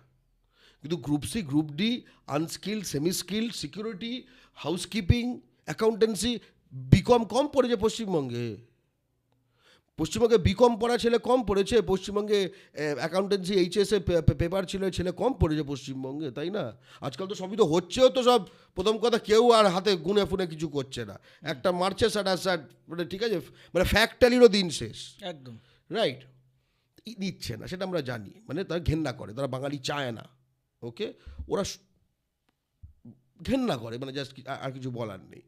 কিন্তু group C, group D, unskilled, semi skilled, security, housekeeping, accountancy, BCom কম পড়েছে পশ্চিমবঙ্গে। পশ্চিমবঙ্গে বিকম পড়া ছেলে কম পড়েছে, পশ্চিমবঙ্গে অ্যাকাউন্টেন্সি এইচএসে পেপার ছিল ছেলে কম পড়েছে পশ্চিমবঙ্গে, তাই না? আজকাল তো সবই তো হচ্ছেও, তো সব প্রথম কথা কেউ আর হাতে গুনে ফুনে কিছু করছে না, একটা মারছে স্যাট মানে ঠিক আছে, মানে ফ্যাক্টরিরও দিন শেষ, একদম রাইট, নিচ্ছে না, সেটা আমরা জানি, মানে তারা ঘেন্না করে, তারা বাঙালি চায় না, ওকে, ওরা ঘেন্না করে, মানে জাস্ট আর কিছু বলার নেই।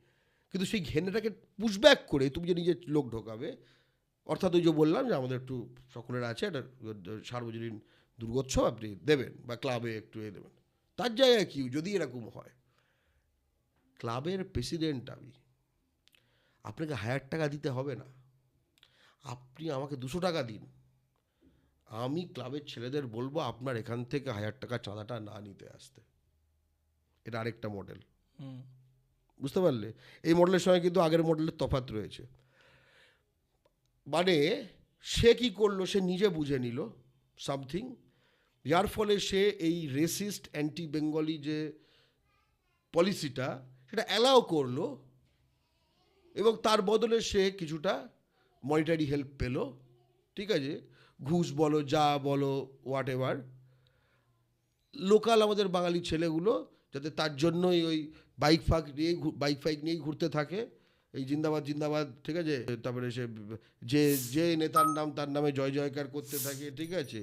কিন্তু সেই ঘেন্নাটাকে পুশব্যাক করে তুমি যে নিজের লোক ঢোকাবে, অর্থাৎ ওই যে বললাম যে আমাদের একটু সকলের আছে একটা সার্বজনীন দুর্গোৎসব আপনি দেবেন বা ক্লাবে একটু দেবেন, তার জায়গায় কি যদি এরকম হয়, ক্লাবের প্রেসিডেন্ট আমি, আপনাকে 1000 টাকা দিতে হবে না, আপনি আমাকে 200 টাকা দিন, আমি ক্লাবের ছেলেদের বলবো আপনার এখান থেকে 1000 টাকা চাঁদাটা না নিতে আসতে। এটা আরেকটা মডেল, বুঝতে পারলে? এই মডেলের সঙ্গে কিন্তু আগের মডেলের তফাৎ রয়েছে। মানে সে কি করলো, সে নিজে বুঝে নিল সামথিং, যার ফলে সে এই রেসিস্ট অ্যান্টি বেঙ্গলি যে পলিসিটা সেটা অ্যালাউ করলো, এবং তার বদলে সে কিছুটা মনিটারি হেল্প পেল, ঠিক আছে, ঘুষ বলো যা বলো হোয়াট এভার, লোকাল আমাদের বাঙালি ছেলেগুলো যাতে তার জন্যই ওই বাইক ফাইক নিয়েই ঘুরতে থাকে, এই জিন্দাবাদ জিন্দাবাদ, ঠিক আছে, তারপরে সে যে নেতার নাম তার নামে জয় জয়কার করতে থাকে, ঠিক আছে,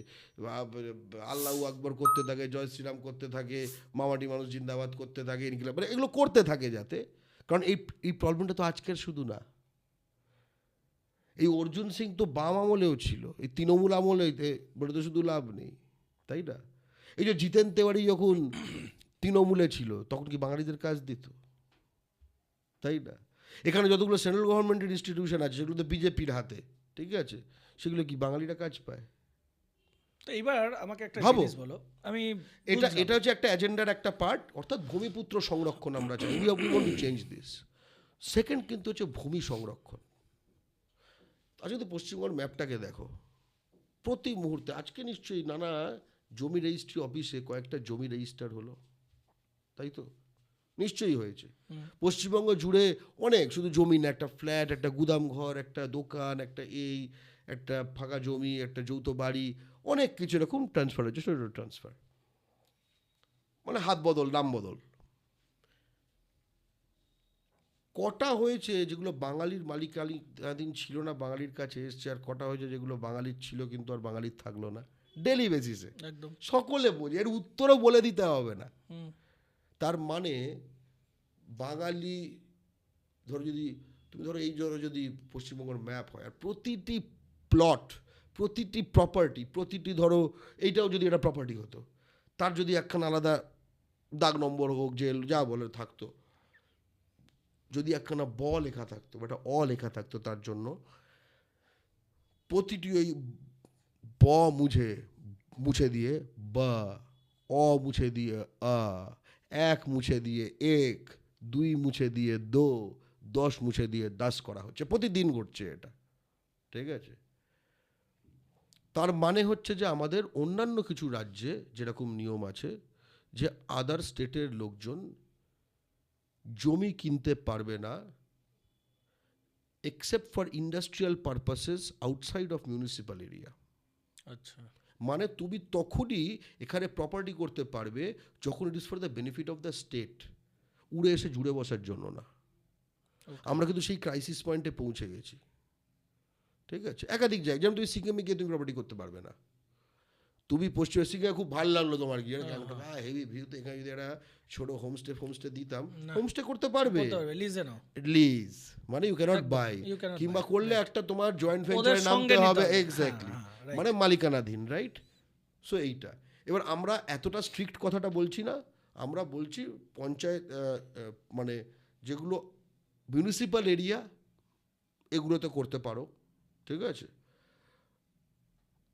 আল্লাহু আকবর করতে থাকে, জয় শ্রীরাম করতে থাকে, মামাটি মানুষ জিন্দাবাদ করতে থাকে, ইনকিলাব, মানে এগুলো করতে থাকে যাতে, কারণ এই প্রবলেমটা তো আজকের শুধু না, এই অর্জুন সিং তো বাম আমলেও ছিল, এই তৃণমূল আমলে বলে তো শুধু লাভ নেই, তাই না? এই যে জিতেন তেওয়ারি যখন তৃণমূলে ছিল তখন কি বাঙালিদের কাজ দিত? তাই না? এখানে যতগুলো সেন্ট্রাল গভর্নমেন্টের ইনস্টিটিউশন আছে সেগুলো তো বিজেপির হাতে, ঠিক আছে, সেগুলো কি বাঙালিরা কাজ পায়? তো এবার আমাকে একটা ভাবো, জিনিস বলো, আমি এটা হচ্ছে একটা এজেন্ডার একটা পার্ট, অর্থাৎ ভূমিপুত্র সংরক্ষণ আমরা চাই, we want to change this. Second কিন্তু হচ্ছে ভূমি সংরক্ষণ। আজকে তো পশ্চিমবঙ্গের ম্যাপটাকে দেখো, প্রতি মুহূর্তে আজকে নিশ্চয়ই নানা জমি রেজিস্ট্রি অফিসে কয়েকটা জমি রেজিস্টার হলো, তাই তো? নিশ্চয়ই হয়েছে। পশ্চিমবঙ্গ জুড়ে অনেক, শুধু জমি না, একটা ফ্ল্যাট, একটা গুদাম ঘর, একটা দোকান, একটা ফাঁকা জমি, একটা যৌথ বাড়ি, অনেক কিছু এরকম ট্রান্সফার হয়েছে, ছোটো ট্রান্সফার, মানে হাত বদল, নাম বদল। কটা হয়েছে যেগুলো বাঙালির মালিকানাধীন ছিল না, বাঙালির কাছে এসছে, আর কটা হয়েছে যেগুলো বাঙালির ছিল কিন্তু আর বাঙালির থাকলো না, ডেলি বেসিসে, একদম সকলে বোঝে, এর উত্তরও বলে দিতে হবে না। তার মানে বাঙালি, তুমি ধরো এই যদি পশ্চিমবঙ্গের ম্যাপ হয়, আর প্রতিটি প্লট, প্রতিটি প্রপার্টি, প্রতিটি ধরো এইটাও যদি একটা প্রপার্টি হতো, তার যদি একখানা আলাদা দাগ নম্বর হোক, জেল যা বলে থাকতো, যদি একখানা ব লেখা থাকতো বা একটা অ লেখা থাকতো, তার জন্য প্রতিটি ওই ব মুছে দিয়ে বা, অ মুছে দিয়ে আ, এক মুছে দিয়ে এক, দুই মুছে দিয়ে দো, 10 মুছে দিয়ে 10 করা হচ্ছে, প্রতিদিন ঘটছে এটা, ঠিক আছে? তার মানে হচ্ছে যে আমাদের অন্যান্য কিছু রাজ্যে যেরকম নিয়ম আছে যে আদার স্টেটের লোকজন জমি কিনতে পারবে না except for industrial purposes outside of municipal area. আচ্ছা, মানে তুমি তখনই এখানে প্রপার্টি করতে পারবে যখন it is for the benefit of the state, উড়ে এসে জুড়ে বসার জন্য না। আমরা কিন্তু সেই ক্রাইসিস পয়েন্টে পৌঁছে গেছি, ঠিক আছে? একাধিক জায়গায়, যেমন তুমি সিকিমে গিয়ে তুমি প্রপার্টি করতে পারবে না। তুমি পশ্চিম সিকিমে খুব ভালো লাগলো তোমার গিয়ে হেভি ভিউ, তো এখানে যদি একটা ছোট হোমস্টে দিতাম, হোমস্টে করতে পারবে, লিজে নাও, লিজ মানে you cannot buy, you cannot কিংবা buy, করলে একটা তোমার জয়েন্ট ভেঞ্চারে ওদের সঙ্গে নামতে নিতে হবে, হবে। এক্স্যাক্টলি, হ্যাঁ, right. মানে মালিকানাধীন, রাইট? সো এইটা এবার আমরা এতটা স্ট্রিক্ট কথাটা বলছি না, আমরা বলছি পঞ্চায়েত মানে যেগুলো মিউনিসিপ্যাল এরিয়া এগুলোতে করতে পারো, ঠিক আছে?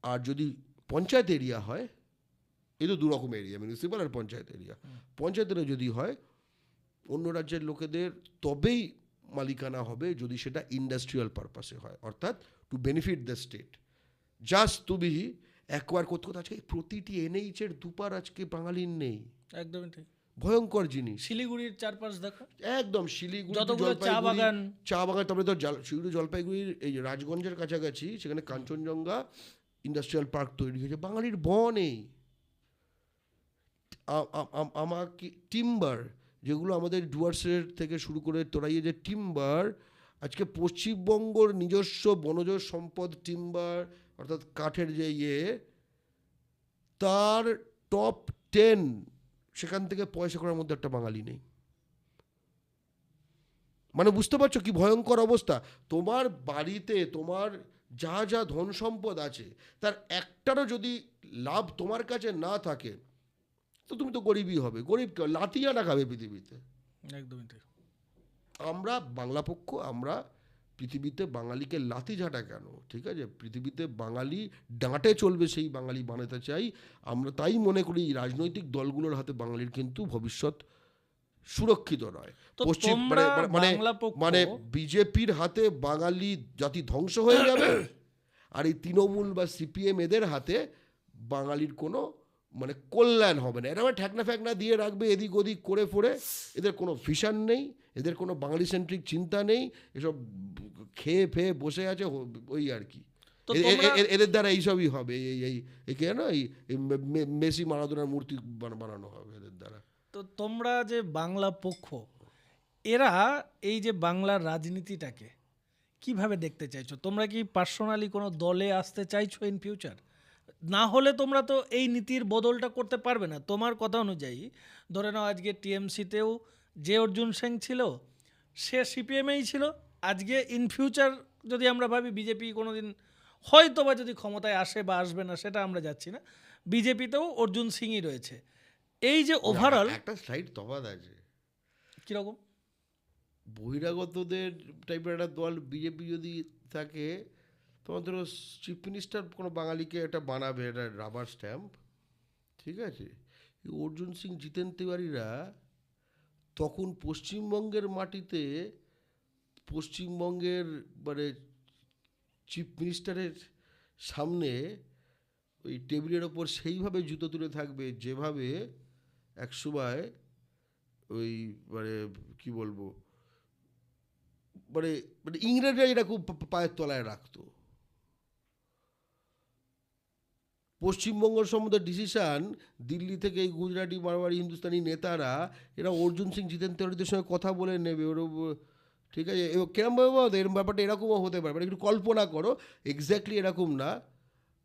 আর যদি পঞ্চায়েত এরিয়া হয়, এই তো দু রকম এরিয়া, মিউনিসিপ্যাল আর পঞ্চায়েত এরিয়া। পঞ্চায়েতের যদি হয় অন্য রাজ্যের লোকেদের তবেই মালিকানা হবে যদি সেটা ইন্ডাস্ট্রিয়াল পারপাসে হয়, অর্থাৎ to benefit the state. Just তুমি একবার করতে করতে আজকে প্রতিটি এনএইচের দুপার আজকে বাঙালির নেই, একদমই ঠিক। ভয়ঙ্কর জিনিস। শিলিগুড়ির চারপাশ দেখো, একদম শিলিগুড়ি, যতগুলো চা বাগান, তারপরে তো শিলিগুড়ি জলপাইগুড়ির এই যে রাজগঞ্জের কাছাকাছি সেখানে কাঞ্চনজঙ্ঘা ইন্ডাস্ট্রিয়াল পার্ক তৈরি হয়েছে, বাঙালির নেই। আমাকে টিম্বার, যেগুলো আমাদের ডুয়ার্সের থেকে শুরু করে তোরাইয়ে যে টিম্বার, আজকে পশ্চিমবঙ্গর নিজস্ব বনজ সম্পদ টিম্বার, অর্থাৎ কাঠের যে তার টপ 10 সেখান থেকে পয়সা করার মধ্যে একটা বাঙালি নেই। মানে বুঝতে পারছো কি ভয়ঙ্কর অবস্থা? তোমার বাড়িতে তোমার যা যা ধন সম্পদ আছে তার একটারও যদি লাভ তোমার কাছে না থাকে তো তুমি তো গরিবই হবে। গরিব লাথিয়াটা খাবে পৃথিবীতে। একদমই ঠিক। আমরা বাংলা পক্ষ, আমরা পৃথিবীতে বাঙালিকে লাথি ঝাঁটা কেন, ঠিক আছে? পৃথিবীতে বাঙালি ডাঁটে চলবে সেই বাঙালি বানাতে চাই আমরা। তাই মনে করি রাজনৈতিক দলগুলোর হাতে বাঙালির কিন্তু ভবিষ্যৎ সুরক্ষিত নয়। পশ্চিম মানে বিজেপির হাতে বাঙালি জাতি ধ্বংস হয়ে যাবে, আর এই তৃণমূল বা সিপিএম এদের হাতে বাঙালির কোনো মানে কল্যাণ হবে না। এরা ঠ্যাকনা ফ্যাকনা দিয়ে রাখবে এদিক ওদিক করে ফোরে, এদের কোনো ভিশন নেই, এদের কোনো বাঙালি সেন্ট্রিক চিন্তা নেই, এসব খেয়ে ফেয়ে বসে আছে ওই আর কি। এদের দ্বারা এইসবই হবে, এই কেন এই মেসি মারাদোনার মূর্তি বানানো হবে এদের দ্বারা। তো তোমরা যে বাংলা পক্ষ, এরা এই যে বাংলার রাজনীতিটাকে কিভাবে দেখতে চাইছো? তোমরা কি পার্সোনালি কোনো দলে আসতে চাইছো ইন ফিউচার? না হলে তোমরা তো এই নীতির বদলটা করতে পারবে না। তোমার কথা অনুযায়ী ধরে নাও আজকে টিএমসিতেও যে অর্জুন সিং ছিল সে সিপিএমেই ছিল, আজকে ইন ফিউচার যদি আমরা ভাবি বিজেপি কোনো দিন হয়তো বা যদি ক্ষমতায় আসে বা আসবে না সেটা আমরা যাচ্ছি না, বিজেপিতেও অর্জুন সিংই রয়েছে। এই যে ওভারঅল একটা স্লাইড তফাৎ আছে। কীরকম? বহিরাগতদের টাইপের একটা দল বিজেপি যদি থাকে, তোমার ধরো চিফ মিনিস্টার কোনো বাঙালিকে এটা বানাবে, এটা রাবার স্ট্যাম্প, ঠিক আছে? অর্জুন সিং, জিতেন তিওয়ারিরা তখন পশ্চিমবঙ্গের মাটিতে পশ্চিমবঙ্গের মানে চিফ মিনিস্টারের সামনে ওই টেবিলের ওপর সেইভাবে জুতো তুলে থাকবে যেভাবে একসময় ওই মানে কী বলবো মানে মানে ইংরেজরা এটা খুব পায়ের তলায় রাখতো। পশ্চিমবঙ্গ সম্বন্ধে ডিসিশান দিল্লি থেকে এই গুজরাটি মারওয়াড়ি হিন্দুস্তানি নেতারা এরা অর্জুন সিং, জিতেন তিওয়ারিদের সঙ্গে কথা বলে নেবে ওর, ঠিক আছে? কেরমভাবে এরকম ব্যাপারটা এরকমও হতে পারে, একটু কল্পনা করো, এক্স্যাক্টলি এরকম না।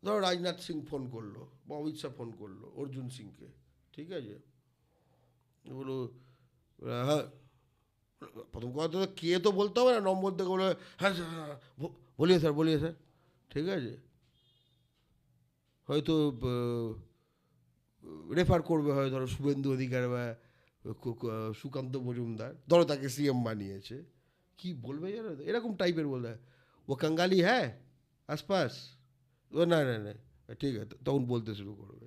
ধরো রাজনাথ সিং ফোন করলো বা অমিত শাহ ফোন করলো অর্জুন সিংকে, ঠিক আছে? বলো হ্যাঁ, প্রথম কথা তো কে তো বলতে হবে না, নম্বর থেকে বলে হ্যাঁ বলিয়ে স্যার, ঠিক আছে? হয়তো রেফার করবে, হয় ধরো শুভেন্দু অধিকার বা সুকান্ত মজুমদার, ধরো তাকে সিএম বানিয়েছে, কি বলবে জানো এরকম টাইপের বলবে, ও কাঙ্গালি হ্যাঁ আশপাশ, ও না ঠিক আছে, তখন বলতে শুরু করবে।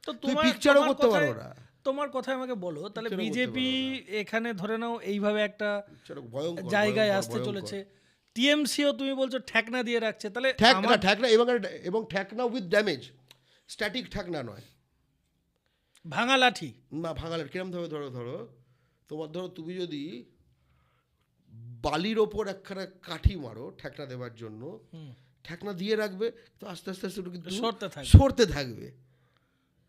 তো তুমি পিকচারও করতে পারো না। তোমার কথা আমাকে বলো তাহলে সেটা করতে বিজেপি পারো এখানে ধরে নাও এইভাবে একটা সেটা ভয়ঙ্কর জায়গায় ভয়ঙ্কর, আসতে ভয়ঙ্কর। চলেছে, টিএমসিও তুমি বলছো ঠেকনা দিয়ে রাখছে, তাহলে ঠ্যাকনা ঠ্যাকনা এবং ঠ্যাকনা উইথ ড্যামেজ, স্ট্যাটিক ঠ্যাকনা নয়, ভাঙা লাঠি। না ভাঙালের কিরম ধরো ধরো ধরো তোমার ধরো তুমি যদি বালির ওপর একখানা কাঠি মারো ঠ্যাকনা দেওয়ার জন্য, ঠ্যাকনা দিয়ে রাখবে তো আস্তে আস্তে আস্তে ওটা কিন্তু সরতে থাকবে। সরতে থাকবে।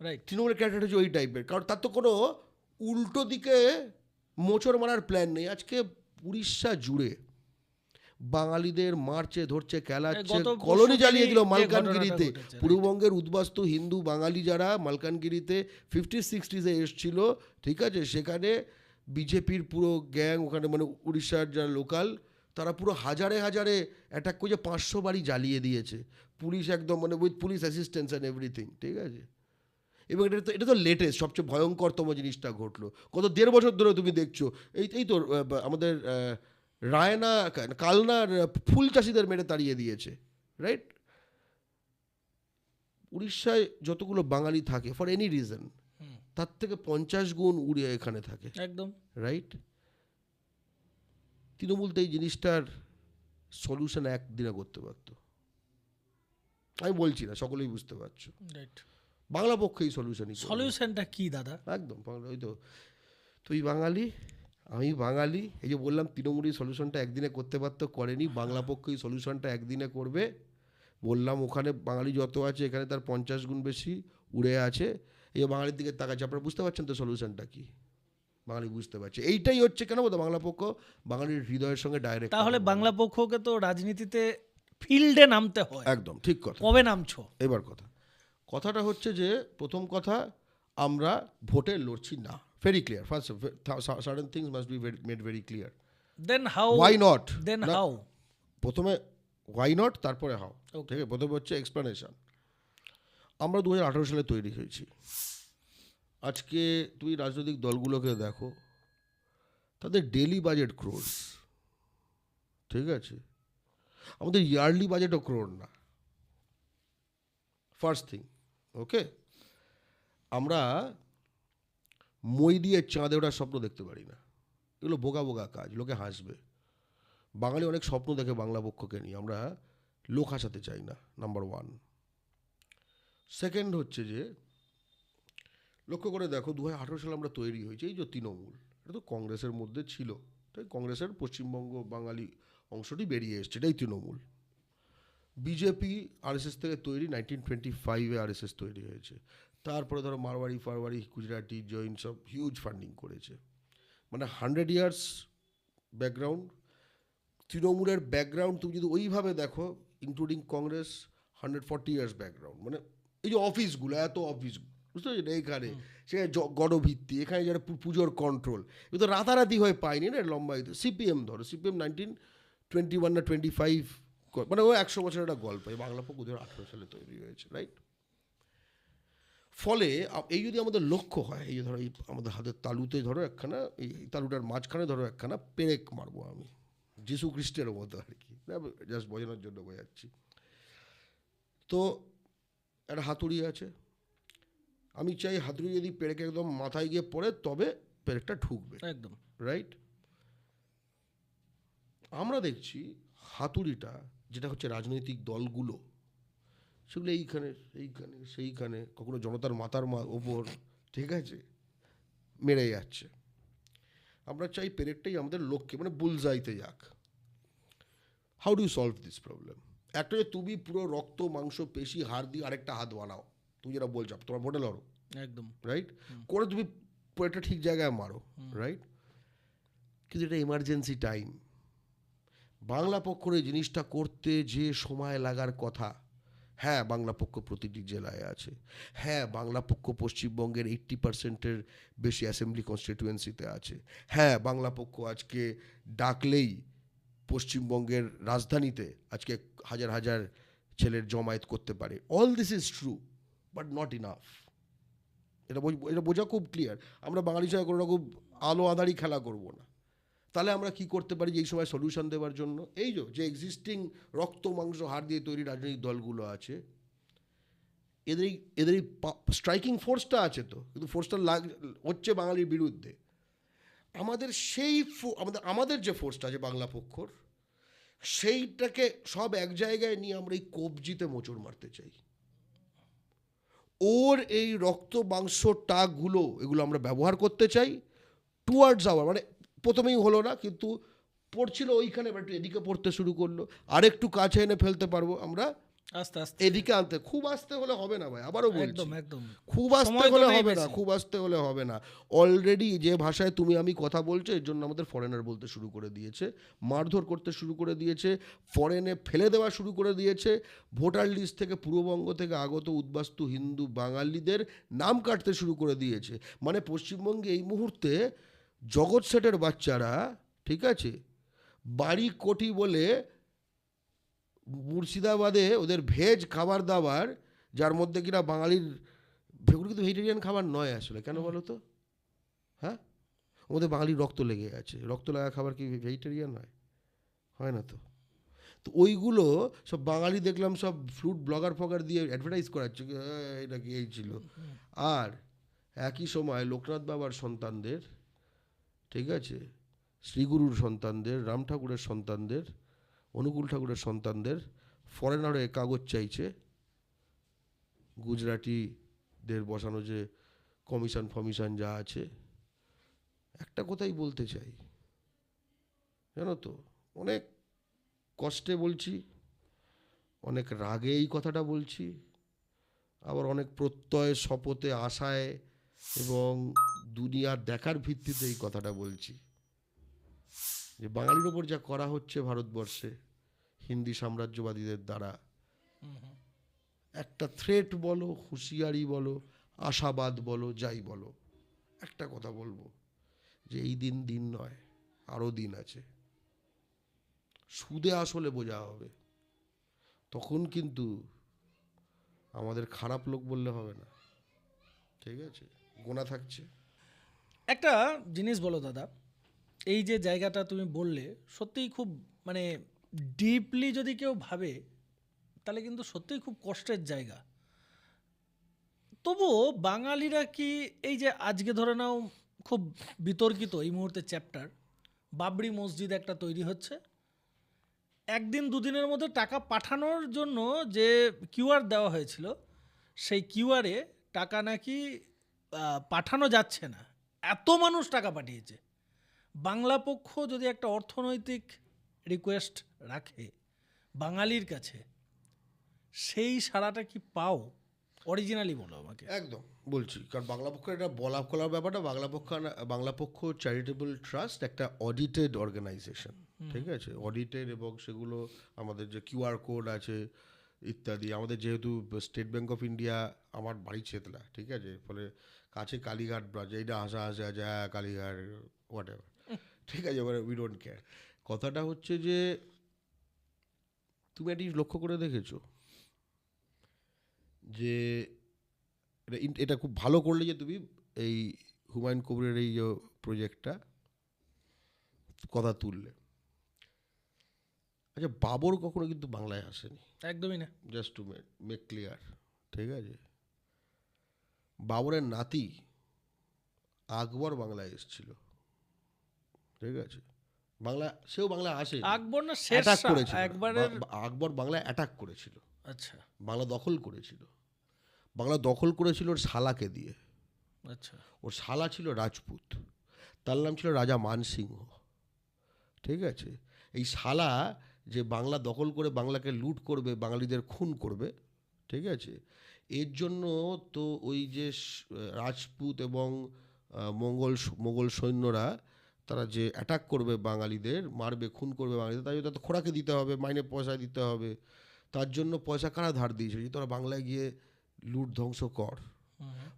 রাইট। তৃণমূলের ক্যারেক্টার হচ্ছে ওই টাইপের, কারণ তার তো কোনো উল্টো দিকে মোচড় মারার প্ল্যান নেই। আজকে উড়িষ্যা জুড়ে বাঙালিদের মারছে ধরছে খেলাচ্ছে, গত কলোনি পরশুদিনই জ্বালিয়ে দিল যে মালকানগিরিতে। ঘটনাটা ঘটেছে, পূর্ববঙ্গের উদ্বাস্তু হিন্দু বাঙালি যারা মালকানগিরিতে 50-60s এসছিল, ঠিক আছে, সেখানে বিজেপির পুরো গ্যাং ওখানে মানে উড়িষ্যার যারা লোকাল তারা পুরো হাজারে হাজারে অ্যাটাক করে 500 বাড়ি জ্বালিয়ে দিয়েছে পুলিশ, একদম মানে with police assistance and everything, ঠিক আছে। এবং এটা তো লেটেস্ট সবচেয়ে ভয়ঙ্করতম জিনিসটা ঘটলো। গত 1.5 বছর ধরে তুমি দেখছো এই তো আমাদের রায়না কালনার ফুল চাষিদের মেরে তাড়িয়ে দিয়েছে, রাইট। উড়িষ্যায় যতগুলো বাঙালি থাকে ফর এনি রিজন, তার থেকে 50 গুণ উড়িয়ে এখানে থাকে, একদম রাইট। তৃণমূল তো এই জিনিসটার সলিউশন একদিনে করতে পারত, আমি বলছি না, সকলেই বুঝতে পারছো। রাইট। বাংলা পক্ষে এই সলিউশনই সলিউশনটা কি দাদা? একদম ওই তো, তুই বাঙালি আমি বাঙালি, এই যে বললাম তৃণমূলই সলিউশনটা একদিনে করতে পারতো, করেনি। বাংলা পক্ষ এই সলিউশনটা একদিনে করবে, বললাম ওখানে বাঙালি যত আছে এখানে তার 50 গুণ বেশি উড়ে আছে। এই যে বাঙালির দিকে তাকাচ্ছে, আপনারা বুঝতে পারছেন তো সলিউশনটা কি? বাঙালি বুঝতে পারছে, এইটাই হচ্ছে কেন বলতো বাংলা পক্ষ বাঙালির হৃদয়ের সঙ্গে ডাইরেক্ট। তাহলে বাংলা পক্ষকে তো রাজনীতিতে ফিল্ডে নামতে হয়, একদম ঠিক কথা। কবে নামছো? এবার কথাটা হচ্ছে যে প্রথম কথা, আমরা ভোটে লড়ছি না, very clear. First certain things must be made very clear. Then how? Why not? Then how? প্রথমে ওয়াই নট, তারপরে হাউ, Okay. ঠিক আছে। প্রথমে হচ্ছে এক্সপ্লেনেশন। আমরা 2018 সালে তৈরি হয়েছি। আজকে তুমি রাজনৈতিক দলগুলোকে দেখো, তাদের ডেলি বাজেট ক্রোর, ঠিক আছে, আমাদের ইয়ারলি বাজেটও ক্রোর না। ফার্স্ট থিং, ওকে। আমরা মই দিয়ে চাঁদে ওঠার স্বপ্ন দেখতে পারি না, এগুলো বোকা বোকা কাজ, লোকে হাসবে। বাঙালি অনেক স্বপ্ন দেখে বাংলা পক্ষকে নিয়ে, আমরা লোক হাসাতে চাই না, নাম্বার 1। সেকেন্ড হচ্ছে যে লক্ষ্য করে দেখো 2018 সালে আমরা তৈরি হয়েছি, এই যে তৃণমূল, এটা তো কংগ্রেসের মধ্যে ছিল, তাই কংগ্রেসের পশ্চিমবঙ্গ বাঙালি অংশটি বেরিয়ে এসছে, এটাই তৃণমূল। বিজেপি আরএসএস থেকে তৈরি, 1925-এ আরএসএস তৈরি হয়েছে। তারপরে ধরো মারওয়াড়ি ফারওয়াড়ি গুজরাটি জৈন সব হিউজ ফান্ডিং করেছে, মানে 100 ইয়ার্স ব্যাকগ্রাউন্ড। তৃণমূলের ব্যাকগ্রাউন্ড তুমি যদি ওইভাবে দেখো, ইনক্লুডিং কংগ্রেস, 140 ইয়ার্স ব্যাকগ্রাউন্ড। মানে এই যে অফিসগুলো, এত অফিস, বুঝতে পারছি না, এইখানে সেখানে গণভিত্তি, এখানে যারা পুজোর কন্ট্রোল, এগুলো তো রাতারাতি হয়ে পায়নি না, লম্বায়িত। সিপিএম ধরো, সিপিএম 1921 না 25, মানে ও 100 বছরের একটা গল্প। এই বাংলা পক্ষ 2018 সালে তৈরি হয়েছে, রাইট। ফলে এই যদি আমাদের লক্ষ্য হয়, এই যে ধরো এই আমাদের হাতের তালুতে ধরো একখানা, এই তালুটার মাঝখানে ধরো একখানা পেরেক মারবো আমি, যিশু খ্রিস্টের মতো আর কি, জাস্ট বোঝানোর জন্য বোঝাচ্ছি। তো একটা হাতুড়ি আছে, আমি চাই হাতুড়ি যদি পেরেকে একদম মাথায় গিয়ে পড়ে তবে পেরেকটা ঢুকবে, একদম রাইট। আমরা দেখছি হাতুড়িটা যেটা হচ্ছে রাজনৈতিক দলগুলো, সেগুলো এইখানে এইখানে সেইখানে, কখনো জনতার মাথার ওপর, ঠিক আছে, মেরে যাচ্ছে। আমরা চাই পেরেকটাই আমাদের লক্ষ্যে, মানে বুলজাইতে যাক। How do solve this problem? একটা যে তুমি পুরো রক্ত মাংস পেশি হাড় দিয়ে আরেকটা হাত বানাও, তুমি যেটা বলছো তোমার ভোটে লড়ো, একদম রাইট, করে তুমি পেরেকটা ঠিক জায়গায় মারো, রাইট। কিন্তু এটা এমার্জেন্সি টাইম। বাংলা পক্ষের এই জিনিসটা করতে যে সময় লাগার কথা, হ্যাঁ বাংলা পক্ষ প্রতিটি জেলায় আছে, হ্যাঁ বাংলা পক্ষ পশ্চিমবঙ্গের 80%-এর বেশি অ্যাসেম্বলি কনস্টিটিউয়েন্সিতে আছে, হ্যাঁ বাংলা পক্ষ আজকে ডাকলেই পশ্চিমবঙ্গের রাজধানীতে আজকে হাজার হাজার ছেলের জমায়েত করতে পারে। All this is true, but not enough. এটা বোঝা খুব ক্লিয়ার। আমরা বাঙালি সঙ্গে কোনো রকম আলো আঁধারি খেলা করব না। তাহলে আমরা কি করতে পারি যে এই সময় সলিউশন দেওয়ার জন্য? এই যে এক্সিস্টিং রক্ত মাংস হাড় দিয়ে তৈরি রাজনৈতিক দলগুলো আছে, এদের এই স্ট্রাইকিং ফোর্সটা আছে তো, কিন্তু ফোর্সটা হচ্ছে বাঙালির বিরুদ্ধে। আমাদের সেই আমাদের যে ফোর্সটা আছে বাংলা পক্ষর, সেইটাকে সব এক জায়গায় নিয়ে আমরা এই কবজিতে মোচড় মারতে চাই। ওর এই রক্ত মাংস টাকগুলো এগুলো আমরা ব্যবহার করতে চাই টুয়ার্ডস আওয়ার, মানে প্রথমেই হলো না, কিন্তু পড়ছিল ওইখানে, এবার একটু এদিকে পড়তে শুরু করলো, আরেকটু কাছে এনে ফেলতে পারবো আমরা, আস্তে আস্তে এদিকে আনতে। খুব আসতে হলে হবে না ভাই, আবারও বলছি, একদম একদম খুব আসতে সময় তো হলে নেই হবে না, বেশি। খুব আসতে হলে হবে না। অলরেডি যে ভাষায় তুমি আমি কথা বলছো, এর জন্য আমাদের ফরেনার বলতে শুরু করে দিয়েছে, মারধর করতে শুরু করে দিয়েছে, ফরেনে ফেলে দেওয়া শুরু করে দিয়েছে, ভোটার লিস্ট থেকে পূর্ববঙ্গ থেকে আগত উদ্বাস্তু হিন্দু বাঙালিদের নাম কাটতে শুরু করে দিয়েছে। মানে পশ্চিমবঙ্গে এই মুহূর্তে জগৎ সেটের বাচ্চারা, ঠিক আছে, বাড়ি কোটি বলে মুর্শিদাবাদে ওদের ভেজ খাবার দাবার, যার মধ্যে কিনা বাঙালির, এগুলো কিন্তু ভেজিটেরিয়ান খাবার নয় আসলে, কেন বলো তো? হ্যাঁ, ওদের বাঙালির রক্ত লেগে আছে, রক্ত লাগা খাবার কি ভেজিটেরিয়ান হয় না তো। তো ওইগুলো সব বাঙালি দেখলাম সব ফ্রুট ব্লগার ফগার দিয়ে অ্যাডভার্টাইজ করাচ্ছে, এটা কি এই ছিল। আর একই সময় লোকনাথ বাবার সন্তানদের, ঠিক আছে, শ্রীগুরুর সন্তানদের, রাম ঠাকুরের সন্তানদের, অনুকূল ঠাকুরের সন্তানদের ফরেনারে কাগজ চাইছে, গুজরাটিদের বসানো যে কমিশন ফমিশন যা আছে। একটা কথাই বলতে চাই, জানো তো, অনেক কষ্টে বলছি, অনেক রাগে এই কথাটা বলছি, আবার অনেক প্রত্যয় শপথে আশায় এবং দুনিয়ার দেখার ভিত্তিতে এই কথাটা বলছি, যে বাঙালির ওপর যা করা হচ্ছে ভারতবর্ষে হিন্দি সাম্রাজ্যবাদীদের দ্বারা, একটা থ্রেট বলো, হুঁশিয়ারি বলো, আশাবাদ বলো, যাই বলো, একটা কথা বলবো, যে এই দিন দিন নয়, আরও দিন আছে। সুদে আসলে বোঝা হবে, তখন কিন্তু আমাদের খারাপ লোক বললে হবে না, ঠিক আছে, গোনা থাকছে। একটা জিনিস বলো দাদা, এই যে জায়গাটা তুমি বললে সত্যিই খুব মানে ডিপলি যদি কেউ ভাবে তাহলে কিন্তু সত্যিই খুব কষ্টের জায়গা। তবুও বাঙালিরা কি এই যে আজকে ধরে নাও খুব বিতর্কিত এই মুহূর্তে চ্যাপ্টার, বাবরি মসজিদ একটা তৈরি হচ্ছে, একদিন দুদিনের মধ্যে টাকা পাঠানোর জন্য যে কিউআর দেওয়া হয়েছিল সেই কিউআরে টাকা নাকি পাঠানো যাচ্ছে না, এত মানুষ টাকা পাঠিয়েছে। বাংলা পক্ষ যদি একটা অর্থনৈতিক রিকোয়েস্ট রাখে বাঙালির কাছে, সেই সাড়াটা কি পাও? অরিজিনালি বলো আমাকে। একদম বলছি, কারণ বাংলা পক্ষের এটা বলা খোলার ব্যাপারটা, বাংলা পক্ষ চ্যারিটেবল ট্রাস্ট একটা অডিটেড অর্গানাইজেশন, ঠিক আছে, অডিটেড, এবং সেগুলো আমাদের যে কিউআর কোড আছে ইত্যাদি, আমাদের যেহেতু স্টেট ব্যাঙ্ক অফ ইন্ডিয়া আমার বাড়ি চেতলা, ঠিক আছে, ফলে কাছে কালীঘাট ব্রাঞ্চ, এইটা হাসা আছে কালীঘাট হোয়াট এভার, ঠিক আছে, এবারে উই ডোন্ট কেয়ার। কথাটা হচ্ছে যে তুমি এটি লক্ষ্য করে দেখেছো যে এটা খুব ভালো করলে যে তুমি এই হুমায়ুন কবিরের এই যে প্রজেক্টটা কথা তুললে। আচ্ছা, বাবর কখনো কিন্তু বাংলায় আসেনি, একদমই না। জাস্ট টু মেক ক্লিয়ার, ঠিক আছে। বাবরের নাতি আকবর বাংলায় এসেছিল, ঠিক আছে, সেও বাংলায় আসে, আকবর না অ্যাটাক শেরশাহ করেছিল, একবারের। আকবর বাংলায় অ্যাটাক করেছিল, আচ্ছা বাংলা দখল করেছিল, বাংলা দখল করেছিল ওর শালাকে দিয়ে। আচ্ছা ওর শালা ছিল রাজপুত, তার নাম ছিল রাজা মানসিংহ, ঠিক আছে। এই শালা যে বাংলা দখল করে বাংলাকে লুট করবে, বাঙালিদের খুন করবে, ঠিক আছে, এর জন্য তো ওই যে রাজপুত এবং মোগল সৈন্যরা, তারা যে অ্যাটাক করবে বাঙালিদের, মারবে, খুন করবে বাঙালিদের, তাই জন্য খোরাকে দিতে হবে, মাইনে পয়সা দিতে হবে, তার জন্য পয়সা কারা ধার দিয়েছিল, যে তোরা বাংলায় গিয়ে লুট ধ্বংস কর,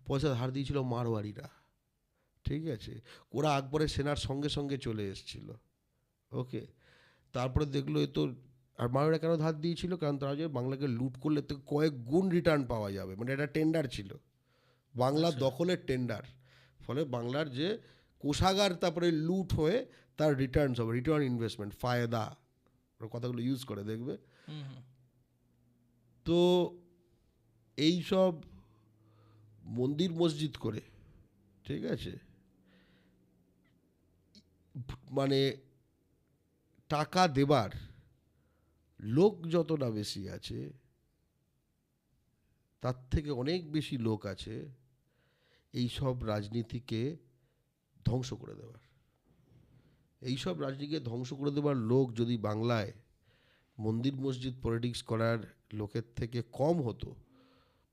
পয়সা ধার দিয়েছিল মারওয়ারিরা, ঠিক আছে। ওরা আকবরের সেনার সঙ্গে সঙ্গে চলে এসেছিল, ওকে। তারপরে দেখলো এ তো, আর মারওয়ারিরা কেন ধার দিয়েছিল, কারণ তারা যে বাংলাকে লুট করলে তো কয়েক গুণ রিটার্ন পাওয়া যাবে, মানে এটা টেন্ডার ছিল, বাংলা দখলের টেন্ডার, ফলে বাংলার যে কোষাগার তারপরে লুট হয়ে তার রিটার্নস হবে, রিটার্ন ইনভেস্টমেন্ট, ফায়দা, কথাগুলো ইউজ করে দেখবে। তো এই সব মন্দির মসজিদ করে, ঠিক আছে, মানে টাকা দেবার লোক যত না বেশি আছে, তার থেকে অনেক বেশি লোক আছে এই সব রাজনীতিকে ধ্বংস করে দেওয়ার। এই সব রাজনীতিকে ধ্বংস করে দেওয়ার লোক যদি বাংলায় মন্দির মসজিদ পলিটিক্স করার লোকের থেকে কম হতো,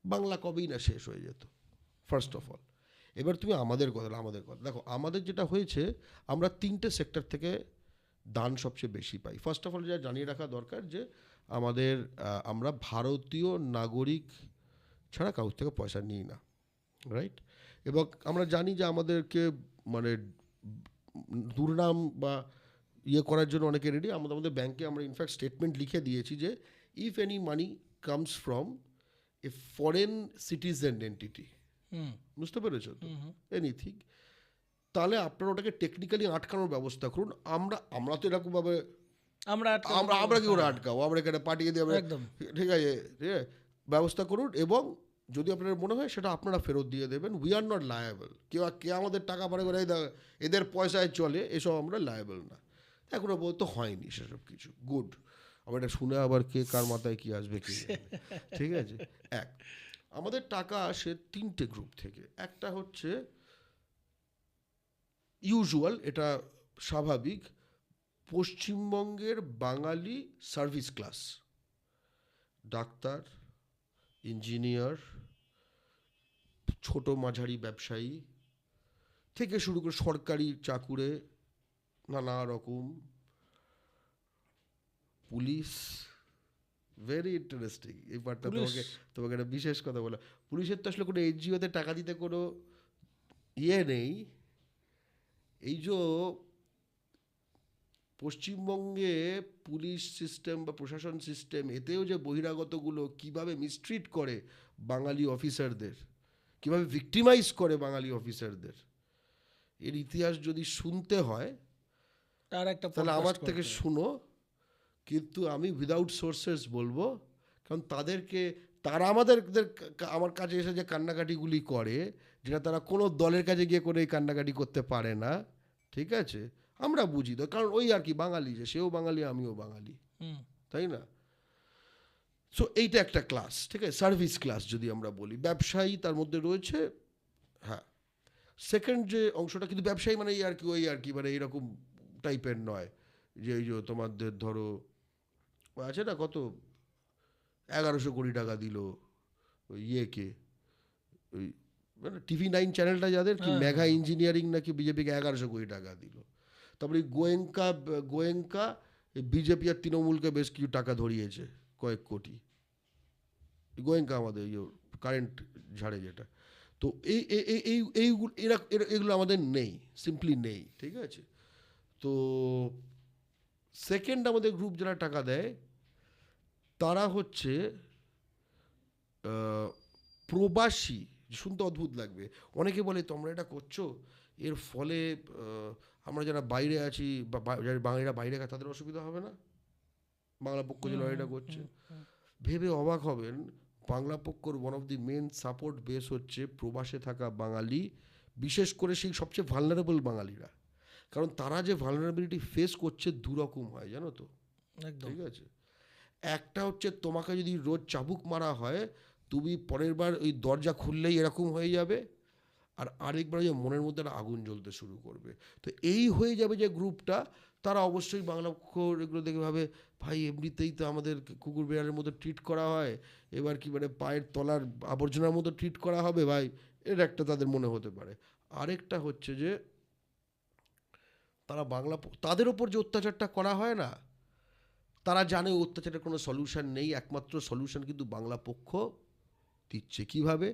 বাংলা কবেই না শেষ হয়ে যেত, ফার্স্ট অফ অল। এবার তুমি আমাদের কথা দেখো, আমাদের যেটা হয়েছে, আমরা 3টে সেক্টর থেকে দান সবচেয়ে বেশি পাই। ফার্স্ট অফ অল যা জানিয়ে রাখা দরকার যে আমরা ভারতীয় নাগরিক ছাড়া কারোর থেকে পয়সা নিই না, রাইট? এবং আমরা জানি যে আমাদেরকে মানে দুর্নাম বা করার জন্য অনেকে রেডি। আমাদের ব্যাংকে আমরা ইনফ্যাক্ট স্টেটমেন্ট লিখে দিয়েছি যে if any money comes from a foreign citizen entity, বুঝতে পেরেছো তো, এনিথিং, তাহলে আপনারা ওটাকে টেকনিক্যালি আটকানোর ব্যবস্থা করুন। আমরা তো এরকমভাবে আমরা কি করে আটকাবো? আমরা এখানে পাঠিয়ে দিই, ঠিক আছে, ব্যবস্থা করুন। এবং যদি আপনার মনে হয় সেটা আপনারা ফেরত দিয়ে দেবেন। We are not liable. কে আমাদের টাকা পারে করে এদের পয়সায় চলে, এসব আমরা লায়াবল না। এখনো বলতে হয়নি সেসব কিছু। গুড। আবার এটা শুনে আবার কে কার মাথায় কি আসবে কি, ঠিক আছে। আমাদের টাকা আসে 3টে গ্রুপ থেকে। একটা হচ্ছে ইউজুয়াল, এটা স্বাভাবিক, পশ্চিমবঙ্গের বাঙালি সার্ভিস ক্লাস, ডাক্তার, ইঞ্জিনিয়ার, ছোট মাঝারি ব্যবসায়ী থেকে শুরু করে সরকারি চাকুরে, নানা রকম, পুলিশ। ভেরি ইন্টারেস্টিং এই পার্টটা। তোমাকে একটা বিশেষ কথা বলা, পুলিশের তো আসলে কোনো এনজিওতে টাকা দিতে কোনো নেই। এই যে পশ্চিমবঙ্গে পুলিশ সিস্টেম বা প্রশাসন সিস্টেম, এতেও যে বহিরাগতগুলো কিভাবে মিসট্রিট করে বাঙালি অফিসারদের, কিভাবে ভিক্টিমাইজ করে বাঙালি অফিসারদের, এর ইতিহাস যদি শুনতে হয় তাহলে আমার থেকে শুনো। কিন্তু আমি উইদাউট সোর্সেস বলবো, কারণ তারা আমার কাছে এসে যে কান্নাকাটিগুলি করে, যেটা তারা কোনো দলের কাছে গিয়ে করে এই কান্নাকাটি করতে পারে না, ঠিক আছে, আমরা বুঝি তো। কারণ ওই আর কি, বাঙালি যে, সেও বাঙালি আমিও বাঙালি, তাই না? সো এইটা একটা ক্লাস, ঠিক আছে, সার্ভিস ক্লাস যদি আমরা বলি। ব্যবসায়ী তার মধ্যে রয়েছে, হ্যাঁ। সেকেন্ড যে অংশটা, কিন্তু ব্যবসায়ী মানে ওই আর কি মানে এইরকম টাইপের নয় যে এই যে তোমাদের ধরো আছে না কত 1100 কোটি টাকা দিল ওই ওই মানে TV9 চ্যানেলটা যাদের, কি মেগা ইঞ্জিনিয়ারিং নাকি বিজেপিকে 1100 কোটি টাকা দিল। তারপরে গোয়েঙ্কা বিজেপি আর তৃণমূলকে বেশ কিছু টাকা ধরিয়েছে, কয়েক কোটি। গোয়েঙ্কা আমাদের কারেন্ট ঝাড়ে যেটা। তো এগুলো আমাদের নেই, সিম্পলি নেই, ঠিক আছে। তো সেকেন্ড আমাদের গ্রুপ যারা টাকা দেয় তারা হচ্ছে প্রবাসী। শুনতে অদ্ভুত লাগবে, অনেকে বলে তোমরা এটা করছো, এর ফলে আমরা যারা বাইরে আছি বা যারা বাঙালিরা বাইরে গেছে তাদের অসুবিধা হবে না, বাংলা পক্ষ যে লড়াইটা করছে। ভেবে অবাক হবেন, বাংলা পক্ষর one of the main support base হচ্ছে প্রবাসে থাকা বাঙালি, বিশেষ করে সেই সবচেয়ে ভালনারেবল বাঙালিরা। কারণ তারা যে ভালনারেবিলিটি ফেস করছে দুরকম হয়, জানো তো, ঠিক আছে। একটা হচ্ছে তোমাকে যদি রোজ চাবুক মারা হয়, তুমি পরের বার ওই দরজা খুললেই এরকম হয়ে যাবে। আর আরেকবার যে মনের মধ্যে একটা আগুন জ্বলতে শুরু করবে। তো এই হয়ে যাবে যে গ্রুপটা, তারা অবশ্যই বাংলা পক্ষ এগুলো দেখে ভাবে, ভাই এমনিতেই তো আমাদের কুকুর বেড়ালের মতো ট্রিট করা হয়, এবার কি মানে পায়ের তলার আবর্জনার মতো ট্রিট করা হবে, ভাই এর একটা তাদের মনে হতে পারে। আরেকটা হচ্ছে যে তারা তাদের ওপর যে অত্যাচারটা করা হয় না, তারা জানে অত্যাচারের কোনো সলিউশন নেই, একমাত্র সলিউশন কিন্তু বাংলা পক্ষ দিচ্ছে। কিভাবে?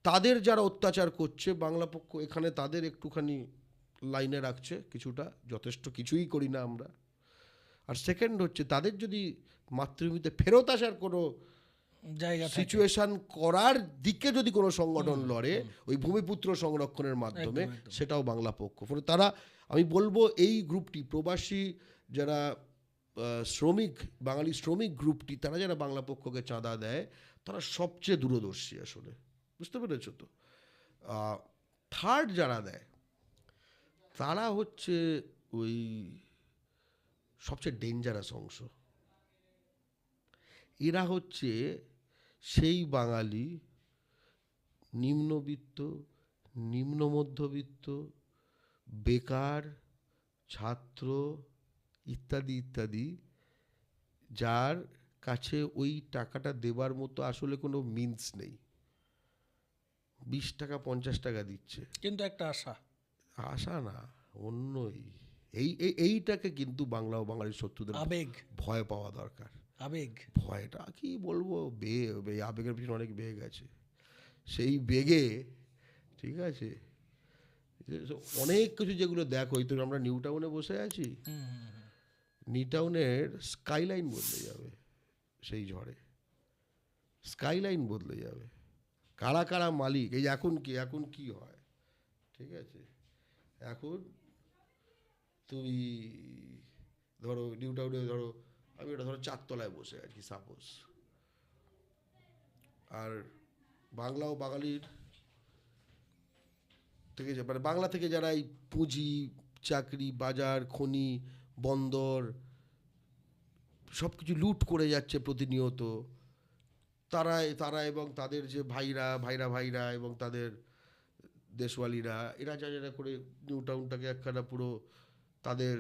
তাদের যারা অত্যাচার করছে বাংলা পক্ষ এখানে তাদের একটুখানি লাইনে রাখছে কিছুটা, যথেষ্ট কিছুই করি না আমরা। আর সেকেন্ড হচ্ছে তাদের যদি মাতৃভূমিতে ফেরত আসার কোনো জায়গা সিচুয়েশন করার দিকে যদি কোনো সংগঠন লড়ে ওই ভূমিপুত্র সংরক্ষণের মাধ্যমে, সেটাও বাংলা পক্ষ। ফলে তারা, আমি বলবো এই গ্রুপটি প্রবাসী যারা শ্রমিক, বাঙালি শ্রমিক গ্রুপটি, তারা যারা বাংলা পক্ষকে চাঁদা দেয়, তারা সবচেয়ে দূরদর্শী আসলে, বুঝতে পেরেছো তো? থার্ড যারা দেয় তারা হচ্ছে ওই সবচেয়ে ডেঞ্জারাস অংশ। এরা হচ্ছে সেই বাঙালি নিম্নবিত্ত, নিম্ন মধ্যবিত্ত, বেকার, ছাত্র ইত্যাদি ইত্যাদি, যার কাছে ওই টাকাটা দেবার মতো আসলে কোনো মিনস নেই। 20 টাকা 50 টাকা দিচ্ছে, কিন্তু একটা আশা। আশা না, অন্যই। এইটাকে কিন্তু বাংলা ও বাঙালির শত্রুদের আবেগ, ভয় পাওয়া দরকার। আবেগ। ভয়টা কি বলবো, আবেগের পিছনে অনেক বেগ আছে। সেই বেগে, ঠিক আছে, অনেক কিছু যেগুলো দেখো, তো আমরা নিউ টাউনে বসে আছি, নিউ টাউনের স্কাইলাইন বদলে যাবে সেই ঝড়ে, স্কাইলাইন বদলে যাবে। কারা কারা মালিক, এই এখন কি হয়, ঠিক আছে, এখন তুমি ধরো নিউ টাউনে, ধরো আমি এটা ধরো 4 তলায় বসে আছি সাপোজ, আর বাংলা ও বাঙালির থেকে মানে বাংলা থেকে যারা এই পুঁজি, চাকরি, বাজার, খনি, বন্দর সব কিছু লুট করে যাচ্ছে প্রতিনিয়ত, তারা এবং তাদের যে ভাইরা এবং তাদের দেশওয়ালিরা, এরা যা করে নিউ টাউনটাকে একখানা পুরো তাদের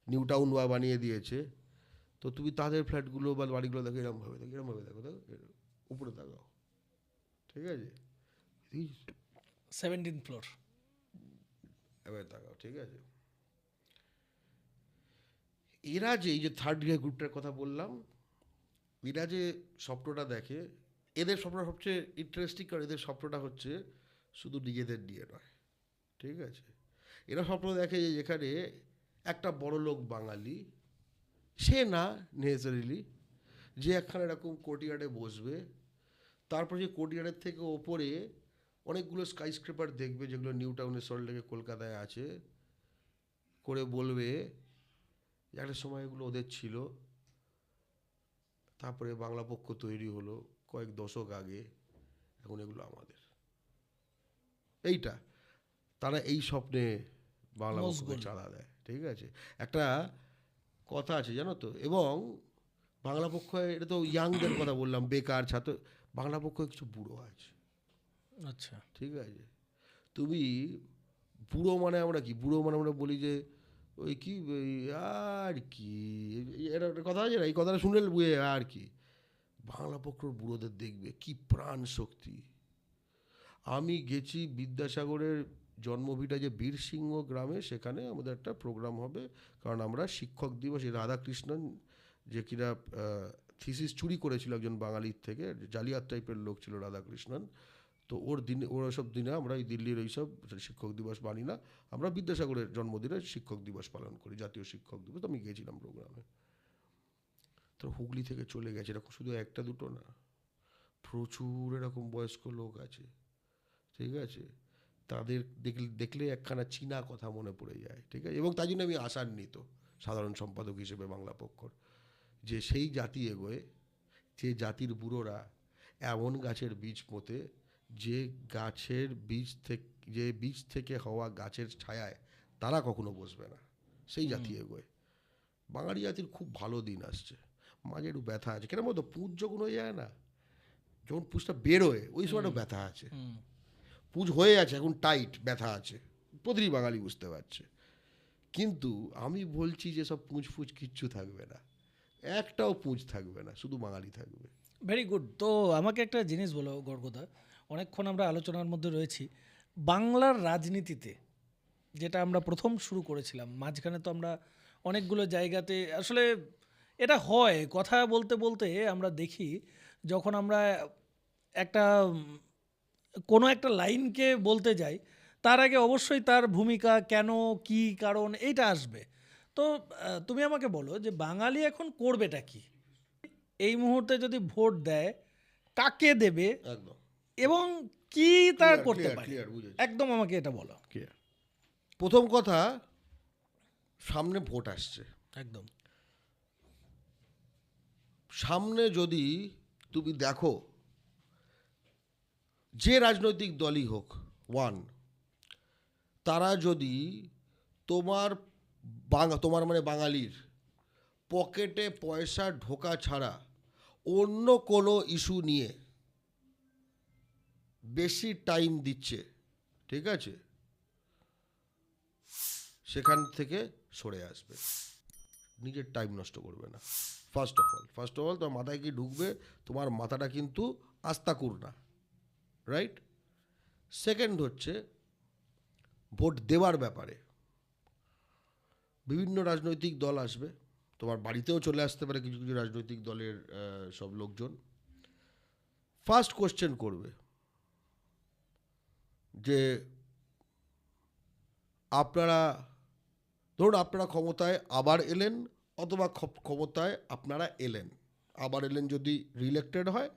নিউ টাউন বানিয়ে দিয়েছে। তো তুমি তাদের ফ্ল্যাটগুলো বা বাড়িগুলো দেখো, এরমভাবে দেখো উপরে তাকাও, ঠিক আছে, 17th ফ্লোর। এবার তাকাও, ঠিক আছে। এরা যে এই যে থার্ড ইয়ার গ্রুপটার কথা বললাম, এরা যে স্বপ্নটা দেখে, এদের স্বপ্নটা সবচেয়ে ইন্টারেস্টিং, কারণ এদের স্বপ্নটা হচ্ছে শুধু নিজেদের নিয়ে নয়, ঠিক আছে। এরা স্বপ্ন দেখে যে যেখানে একটা বড় লোক বাঙালি, সে না নেসেসারিলি, যে একখানে এরকম কোর্টইয়ার্ডে বসবে, তারপর যে কোর্টইয়ার্ডের থেকে ওপরে অনেকগুলো স্কাই স্ক্রেপার দেখবে, যেগুলো নিউ টাউনে, সল্টলেকে, কলকাতায় আছে, করে বলবে একটা সময় এগুলো ওদের ছিল, তারপরে বাংলা পক্ষ তৈরি হলো কয়েক দশক আগে, এখন এগুলো আমাদের। এইটা তারা এই স্বপ্নে বাংলা পক্ষকে চাঁদা দেয়, ঠিক আছে। একটা কথা আছে জানো তো, এবং বাংলা পক্ষ, এটা তো ইয়াংদের কথা বললাম, বেকার, ছাত্র, বাংলা পক্ষ কিছু বুড়ো আছে, আচ্ছা, ঠিক আছে। তুমি বুড়ো মানে আমরা কি, বুড়ো মানে আমরা বলি যে ওই কি, আর কি, এর একটা কথা আছে না, এই কথাটা শুনলে বুঝে আর কি। বাংলা পক্ষর বুড়োদের দেখবে কি প্রাণ শক্তি। আমি গেছি বিদ্যাসাগরের জন্মভিটা যে বীরসিংহ গ্রামে, সেখানে আমাদের একটা প্রোগ্রাম হবে, কারণ আমরা শিক্ষক দিবস, এই রাধাকৃষ্ণন যে কিনা থিসিস চুরি করেছিল একজন বাঙালির থেকে, জালিয়াত টাইপের লোক ছিল রাধাকৃষ্ণন, তো ওর সব দিনে আমরা এই দিল্লির এইসব শিক্ষক দিবস মানি না, আমরা বিদ্যাসাগরের জন্মদিনে শিক্ষক দিবস পালন করি, জাতীয় শিক্ষক দিবস। তো আমি গেছিলাম প্রোগ্রামে, তো হুগলি থেকে চলে গেছে, এরকম শুধু একটা দুটো না, প্রচুর এরকম বয়স্ক লোক আছে, ঠিক আছে। তাদের দেখলে একখানা চীনা কথা মনে পড়ে যায়, ঠিক আছে। এবং তাই জন্য আমি আশান্বিত সাধারণ সম্পাদক হিসেবে বাংলা পক্ষর, যে সেই জাতি এগোয়, যে জাতির বুড়োরা এমন গাছের বীজ পোঁতে, যে বীজ থেকে হওয়া গাছের ছায়ায় তারা কখনো বসবে না, সেই জাতি এগোয়। বাঙালি জাতির খুব ভালো দিন আসছে, মাঝে একটু ব্যথা আছে, কেন বলতো, পুঁজ যখন হয়ে যায় না, যখন পুঁজটা বেরোয় ওই সময়টা ব্যথা আছে, পুঁজ হয়ে আছে এখন টাইট, ব্যথা আছে, প্রতিটি বাঙালি বুঝতে পারছে। কিন্তু আমি বলছি যে সব পুঁজ কিচ্ছু থাকবে না, একটাও পুঁজ থাকবে না, শুধু বাঙালি থাকবে। Very good. তো আমাকে একটা জিনিস বলো গর্গদা, অনেকক্ষণ আমরা আলোচনার মধ্যে রয়েছি বাংলার রাজনীতিতে, যেটা আমরা প্রথম শুরু করেছিলাম, মাঝখানে তো আমরা অনেকগুলো জায়গাতে আসলে এটা হয়, কথা বলতে বলতে আমরা দেখি যখন আমরা একটা কোনো একটা লাইনকে বলতে যাই, তার আগে অবশ্যই তার ভূমিকা কেন, কি কারণ, এইটা আসবে। তো তুমি আমাকে বলো যে বাঙালি এখন করবেটা কি, এই মুহূর্তে যদি ভোট দেয় কাকে দেবে, একদম এবং কি তার Clear, করতে clear, পারে, clear, বুঝেছি। একদম আমাকে এটা বলো। প্রথম কথা, সামনে ভোট আসছে, একদম। সামনে যদি তুমি দেখো যে রাজনৈতিক দলই হোক তারা যদি তোমার তোমার মানে বাঙালির পকেটে পয়সা ঢোকা ছাড়া অন্য কোনো ইস্যু নিয়ে বেশি টাইম দিচ্ছে, ঠিক আছে, সেখান থেকে সরে আসবে, নিজের টাইম নষ্ট করবে না। ফার্স্ট অফ অল তোমার মাথায় কি ঢুকবে, তোমার মাথাটা কিন্তু আস্তাকুর না, রাইট? সেকেন্ড হচ্ছে ভোট দেওয়ার ব্যাপারে বিভিন্ন রাজনৈতিক দল আসবে, তোমার বাড়িতেও চলে আসতে পারে কিছু কিছু রাজনৈতিক দলের সব লোকজন। ফার্স্ট কোশ্চেন করবে যে আপনারা ধরুন আপনারা ক্ষমতায় আবার এলেন, অথবা ক্ষমতায় আপনারা এলেন, আবার এলেন যদি রিইলেক্টেড হয়,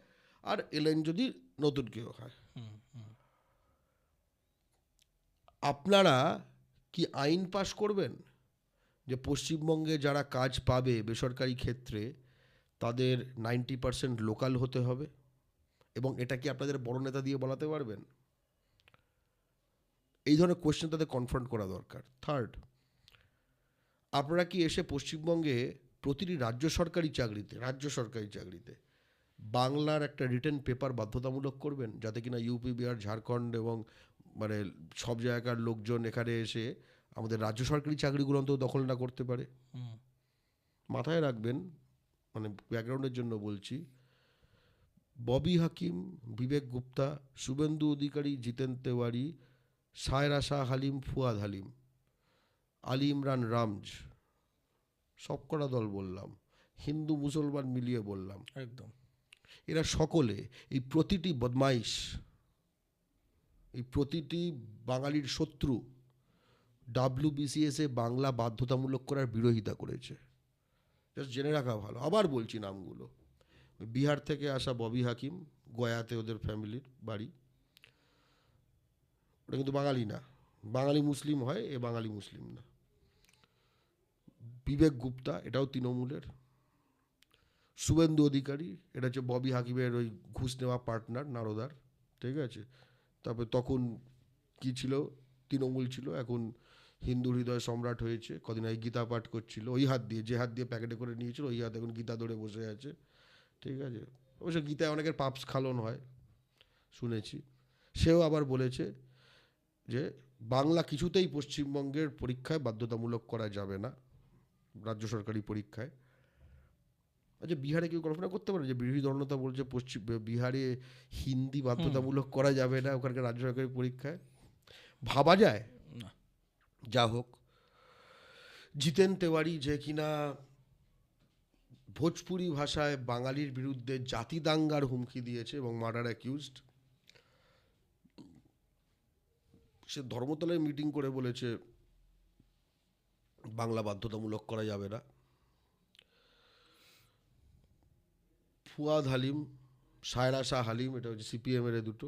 আর এলেন যদি নতুন কেউ হয়, আপনারা কি আইন পাশ করবেন যে পশ্চিমবঙ্গে যারা কাজ পাবে বেসরকারি ক্ষেত্রে তাদের 90% লোকাল হতে হবে, এবং এটা কি আপনাদের বড় নেতা দিয়ে বলাতে পারবেন? এই ধরনের কোয়েশ্চেন তাদের কনফ্রন্ট করা দরকার। থার্ড, আপনারা কি এসে পশ্চিমবঙ্গে প্রতিটি রাজ্য সরকারি চাকরিতে বাংলার একটা রিটেন পেপার বাধ্যতামূলক করবেন, যাতে কিনা ইউপি, বিহার, ঝাড়খণ্ড এবং মানে সব জায়গার লোকজন এখানে এসে আমাদের রাজ্য সরকারি চাকরিগুলো অন্তত দখল না করতে পারে? মাথায় রাখবেন, মানে ব্যাকগ্রাউন্ডের জন্য বলছি, ববি হাকিম, বিবেক গুপ্তা, শুভেন্দু অধিকারী, জিতেন তেওয়ারি, সায়রা শাহ হালিম, ফুয়াদ হালিম, আলী ইমরান রামজ, সবকটা দল বললাম, হিন্দু মুসলমান মিলিয়ে বললাম, একদম এরা সকলে এই প্রতিটি বদমাইশ, এই প্রতিটি বাঙালির শত্রু WBCS-এ বাংলা বাধ্যতামূলক করার বিরোধিতা করেছে। জাস্ট জেনে রাখা ভালো। আবার বলছি নামগুলো, বিহার থেকে আসা ববি হাকিম, গয়াতে ওদের ফ্যামিলির বাড়ি, ওটা কিন্তু বাঙালি না, বাঙালি মুসলিম হয়, এ বাঙালি মুসলিম না। বিবেক গুপ্তা, এটাও তৃণমূলের। শুভেন্দু অধিকারী, এটা হচ্ছে ববি হাকিমের ওই ঘুষ নেওয়া পার্টনার নারদার, ঠিক আছে। তারপরে তখন কি ছিল, তৃণমূল ছিল, এখন হিন্দু হৃদয় সম্রাট হয়েছে, কদিন আগে গীতা পাঠ করছিল ওই হাত দিয়ে, যে হাত দিয়ে প্যাকেটে করে নিয়েছিল ওই হাত এখন গীতা ধরে বসে আছে, ঠিক আছে। অবশ্য গীতায় অনেকের পাপ স্খলন হয় শুনেছি। সেও আবার বলেছে যে বাংলা কিছুতেই পশ্চিমবঙ্গের পরীক্ষায় বাধ্যতামূলক করা যাবে না, রাজ্য সরকারি পরীক্ষায়। আচ্ছা, বিহারে কেউ কল্পনা করতে পারে যে বিরোধী দলনেতা বলছে বিহারে হিন্দি বাধ্যতামূলক করা যাবে না ওখানকার রাজ্য সরকারি পরীক্ষায়? ভাবা যায়? না। যা হোক, জিতেন তেওয়ারি, যে কিনা ভোজপুরি ভাষায় বাঙালির বিরুদ্ধে জাতি দাঙ্গার হুমকি দিয়েছে এবং মার্ডার অ্যাকিউজড, সে ধর্মতলায় মিটিং করে বলেছে বাংলা বাধ্যতামূলক করা যাবে না। ফুয়াদ হালিম, সায়রা শাহ হালিম, এটা হচ্ছে CPM-এর দুটো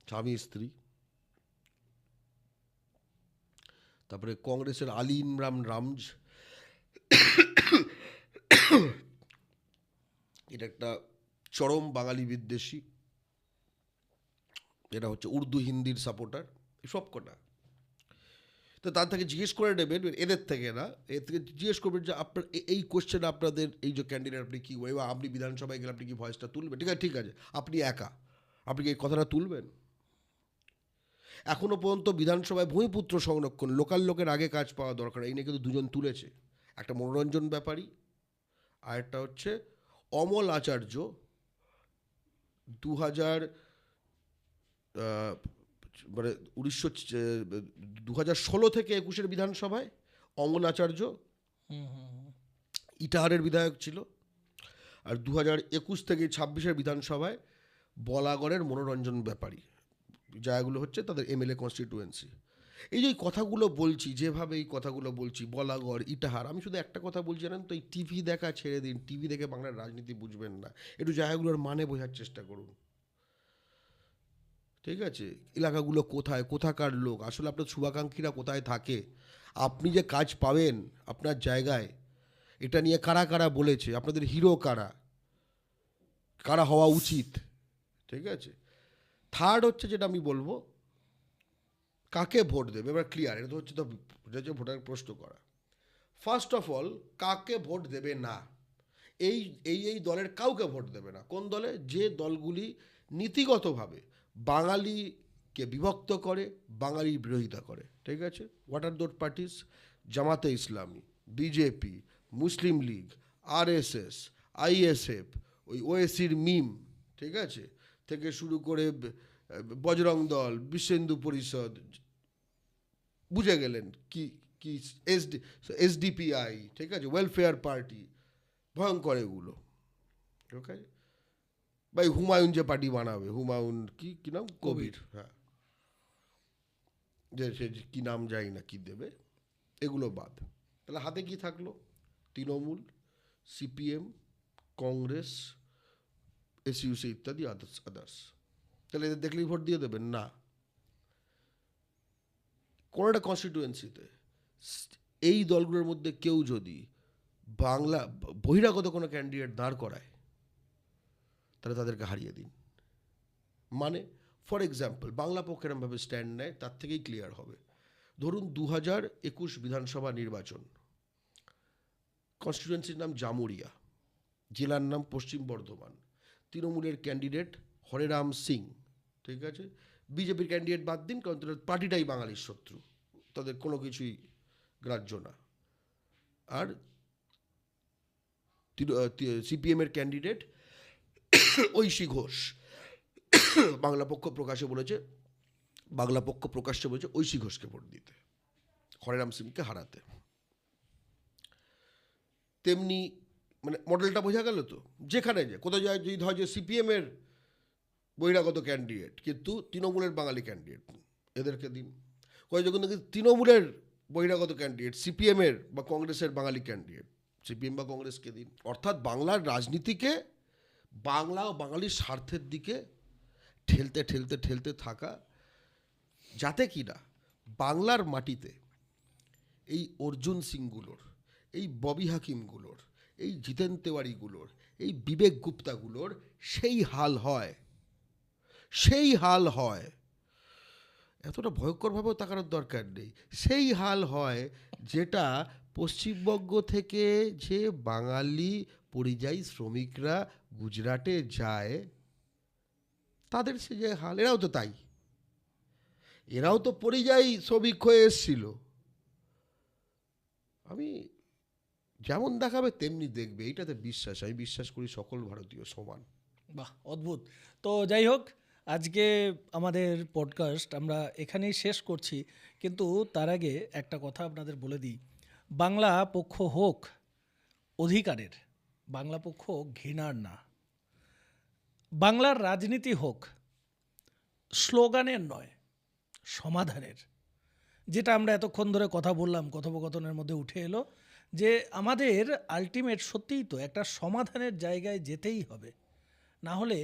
স্বামী স্ত্রী। তারপরে কংগ্রেসের আলী ইমরান রামজ, এটা একটা চরম বাঙালি বিদ্বেষী, এটা হচ্ছে উর্দু হিন্দির সাপোর্টার, সব কটা। তো তার থেকে জিজ্ঞেস করে নেবেন, এদের থেকে না, এর থেকে জিজ্ঞেস করবেন যে আপনার এই কোশ্চেন আপনাদের এই যে ক্যান্ডিডেট আপনি কী, বা আপনি বিধানসভায় গেলে আপনি কি ভয়েসটা তুলবেন? ঠিক আছে, আপনি একা, আপনি কি এই কথাটা তুলবেন? এখনও পর্যন্ত বিধানসভায় ভূমিপুত্র সংরক্ষণ, লোকাল লোকের আগে কাজ পাওয়া দরকার, এই নিয়ে কিন্তু দুজন তুলেছে, একটা মনোরঞ্জন ব্যাপারী, আর একটা হচ্ছে অমল আচার্য। 2016 থেকে 21-এর বিধানসভায় অমল আচার্য ইটাহারের বিধায়ক ছিল, আর 2021 থেকে 26-এর বিধানসভায় বলাগড়ের মনোরঞ্জন ব্যাপারী, জায়গাগুলো হচ্ছে তাদের MLA কনস্টিটুয়েন্সি। এই যে কথাগুলো বলছি, যেভাবে এই কথাগুলো বলছি, বলাগড়, ইটাহার, আমি শুধু একটা কথা বলছি জানেন তো, এই টিভি দেখা ছেড়ে দিন, টিভি দেখে বাংলার রাজনীতি বুঝবেন না, একটু জায়গাগুলোর মানে বোঝার চেষ্টা করুন, ঠিক আছে। এলাকাগুলো কোথায়, কোথাকার লোক, আসলে আপনার শুভাকাঙ্ক্ষীরা কোথায় থাকে, আপনি যে কাজ পাবেন আপনার জায়গায়, এটা নিয়ে কারা কারা বলেছে, আপনাদের হিরো কারা, কারা হওয়া উচিত, ঠিক আছে। থার্ড হচ্ছে যেটা আমি বলবো, কাকে ভোট দেবে, এবার ক্লিয়ার, এটা তো হচ্ছে ভোটার প্রশ্ন করা। ফার্স্ট অফ অল, কাকে ভোট দেবে না, এই এই দলের কাউকে ভোট দেবে না। কোন দলে? যে দলগুলি নীতিগতভাবে বাঙালিকে বিভক্ত করে, বাঙালির বিরোধিতা করে, ঠিক আছে। What are those parties? জামাতে ইসলামী, বিজেপি, মুসলিম লীগ, আরএসএস, আইএসএফ, ওই ওএসির মিম, ঠিক আছে, থেকে শুরু করে বজরং দল, বিশ্ব হিন্দু পরিষদ, বুঝে গেলেন কি কি, এসডিপিআই, ঠিক আছে, ওয়েলফেয়ার পার্টি, ভয়ঙ্কর এগুলো, ওকে। ভাই হুমায়ুন যে পার্টি বানাবে, হুমায়ুন কি নাম, কবির, হ্যাঁ, যে সে কি নাম যাই না কি দেবে, এগুলো বাদ। তাহলে হাতে কি থাকলো? তৃণমূল, সিপিএম, কংগ্রেস, এসইউসি ইত্যাদি আদার্স। তাহলে এদের দেখলেই ভোট দিয়ে দেবেন না? কোনো একটা কনস্টিটুয়েন্সিতে এই দলগুলোর মধ্যে কেউ যদি বাংলা বহিরাগত কোনো ক্যান্ডিডেট দাঁড় করায়, তাহলে তাদেরকে হারিয়ে দিন। মানে ফর এক্সাম্পল, বাংলা পক্ষ এরমভাবে স্ট্যান্ড নেয়, তার থেকেই ক্লিয়ার হবে। ধরুন 2021 বিধানসভা নির্বাচন, কনস্টিটুয়েন্সির নাম জামুরিয়া, জেলার নাম পশ্চিম বর্ধমান, তৃণমূলের ক্যান্ডিডেট হরেরাম সিং, ঠিক আছে, বিজেপির ক্যান্ডিডেট বাদ দিন, কারণ তাদের পার্টিটাই বাঙালির শত্রু, তাদের কোনো কিছুই গ্রাহ্য না। আর সিপিএমের ক্যান্ডিডেট ঐশী ঘোষ, বাংলা পক্ষ প্রকাশ্যে বলেছে ঐশী ঘোষকে ভোট দিতে, হরেরাম সিংকে হারাতে। তেমনি মানে মডেলটা বোঝা গেল তো, যেখানে যে কোথাও যায়, যদি হয় যে সিপিএমের বহিরাগত ক্যান্ডিডেট কিন্তু তৃণমূলের বাঙালি ক্যান্ডিডেট, এদেরকে দিন। কোথাও যখন দেখি তৃণমূলের বহিরাগত ক্যান্ডিডেট, সিপিএমের বা কংগ্রেসের বাঙালি ক্যান্ডিডেট, সিপিএম বা কংগ্রেসকে দিন। অর্থাৎ বাংলার রাজনীতিকে বাংলা ও বাঙালির স্বার্থের দিকে ঠেলতে ঠেলতে ঠেলতে থাকা, যাতে কিনা বাংলার মাটিতে এই অর্জুন সিংগুলোর, এই ববি হাকিমগুলোর, এই জিতেন তেওয়ারিগুলোর, এই বিবেক গুপ্তাগুলোর সেই হাল হয়, এতটা ভয়ঙ্করভাবেও তাকানোর দরকার নেই, সেই হাল হয় যেটা পশ্চিমবঙ্গ থেকে যে বাঙালি পরিযায়ী শ্রমিকরা গুজরাটে যায়, তাদের সে যে হাল, এরাও তো তাই, এরাও তো পরিযায়ী শ্রমিক হয়ে এসছিল। আমি যেমন দেখাবে তেমনি দেখবে, এইটাতে বিশ্বাস, আমি বিশ্বাস করি সকল ভারতীয় সমান। বাহ, অদ্ভুত। তো যাই হোক, আজকে আমাদের পডকাস্ট আমরা এখানেই শেষ করছি, কিন্তু তার আগে একটা কথা আপনাদের বলে দিই, বাংলা পক্ষ হোক অধিকারের, বাংলা পক্ষ ঘৃণার না। বাংলার রাজনীতি হোক স্লোগানের নয়, সমাধানের। যেটা আমরা এতক্ষণ ধরে কথা বললাম, কথোপকথনের মধ্যে উঠে এলো যে আমাদের আলটিমেট সত্যিই তো একটা সমাধানের জায়গায় যেতেই হবে, না হলে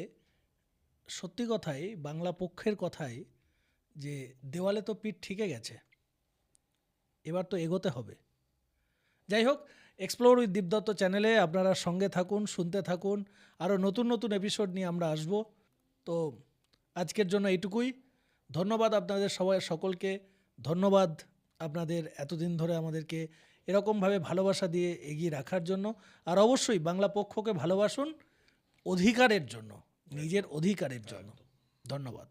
সত্যি কথাই বাংলা পক্ষের কথাই যে দেওয়ালে তো পিঠ ঠিকে গেছে, এবার তো এগোতে হবে। যাই হোক, এক্সপ্লোর উইথ দীপদত্ত চ্যানেলে আপনারা সঙ্গে থাকুন, শুনতে থাকুন, আরও নতুন নতুন এপিসোড নিয়ে আমরা আসব। তো আজকের জন্য এইটুকুই। ধন্যবাদ আপনাদের সকলকে, ধন্যবাদ আপনাদের এতদিন ধরে আমাদেরকে এরকমভাবে ভালোবাসা দিয়ে এগিয়ে রাখার জন্য। আর অবশ্যই বাংলা পক্ষকে ভালোবাসুন অধিকারের জন্য, নিজের অধিকারের জন্য। ধন্যবাদ।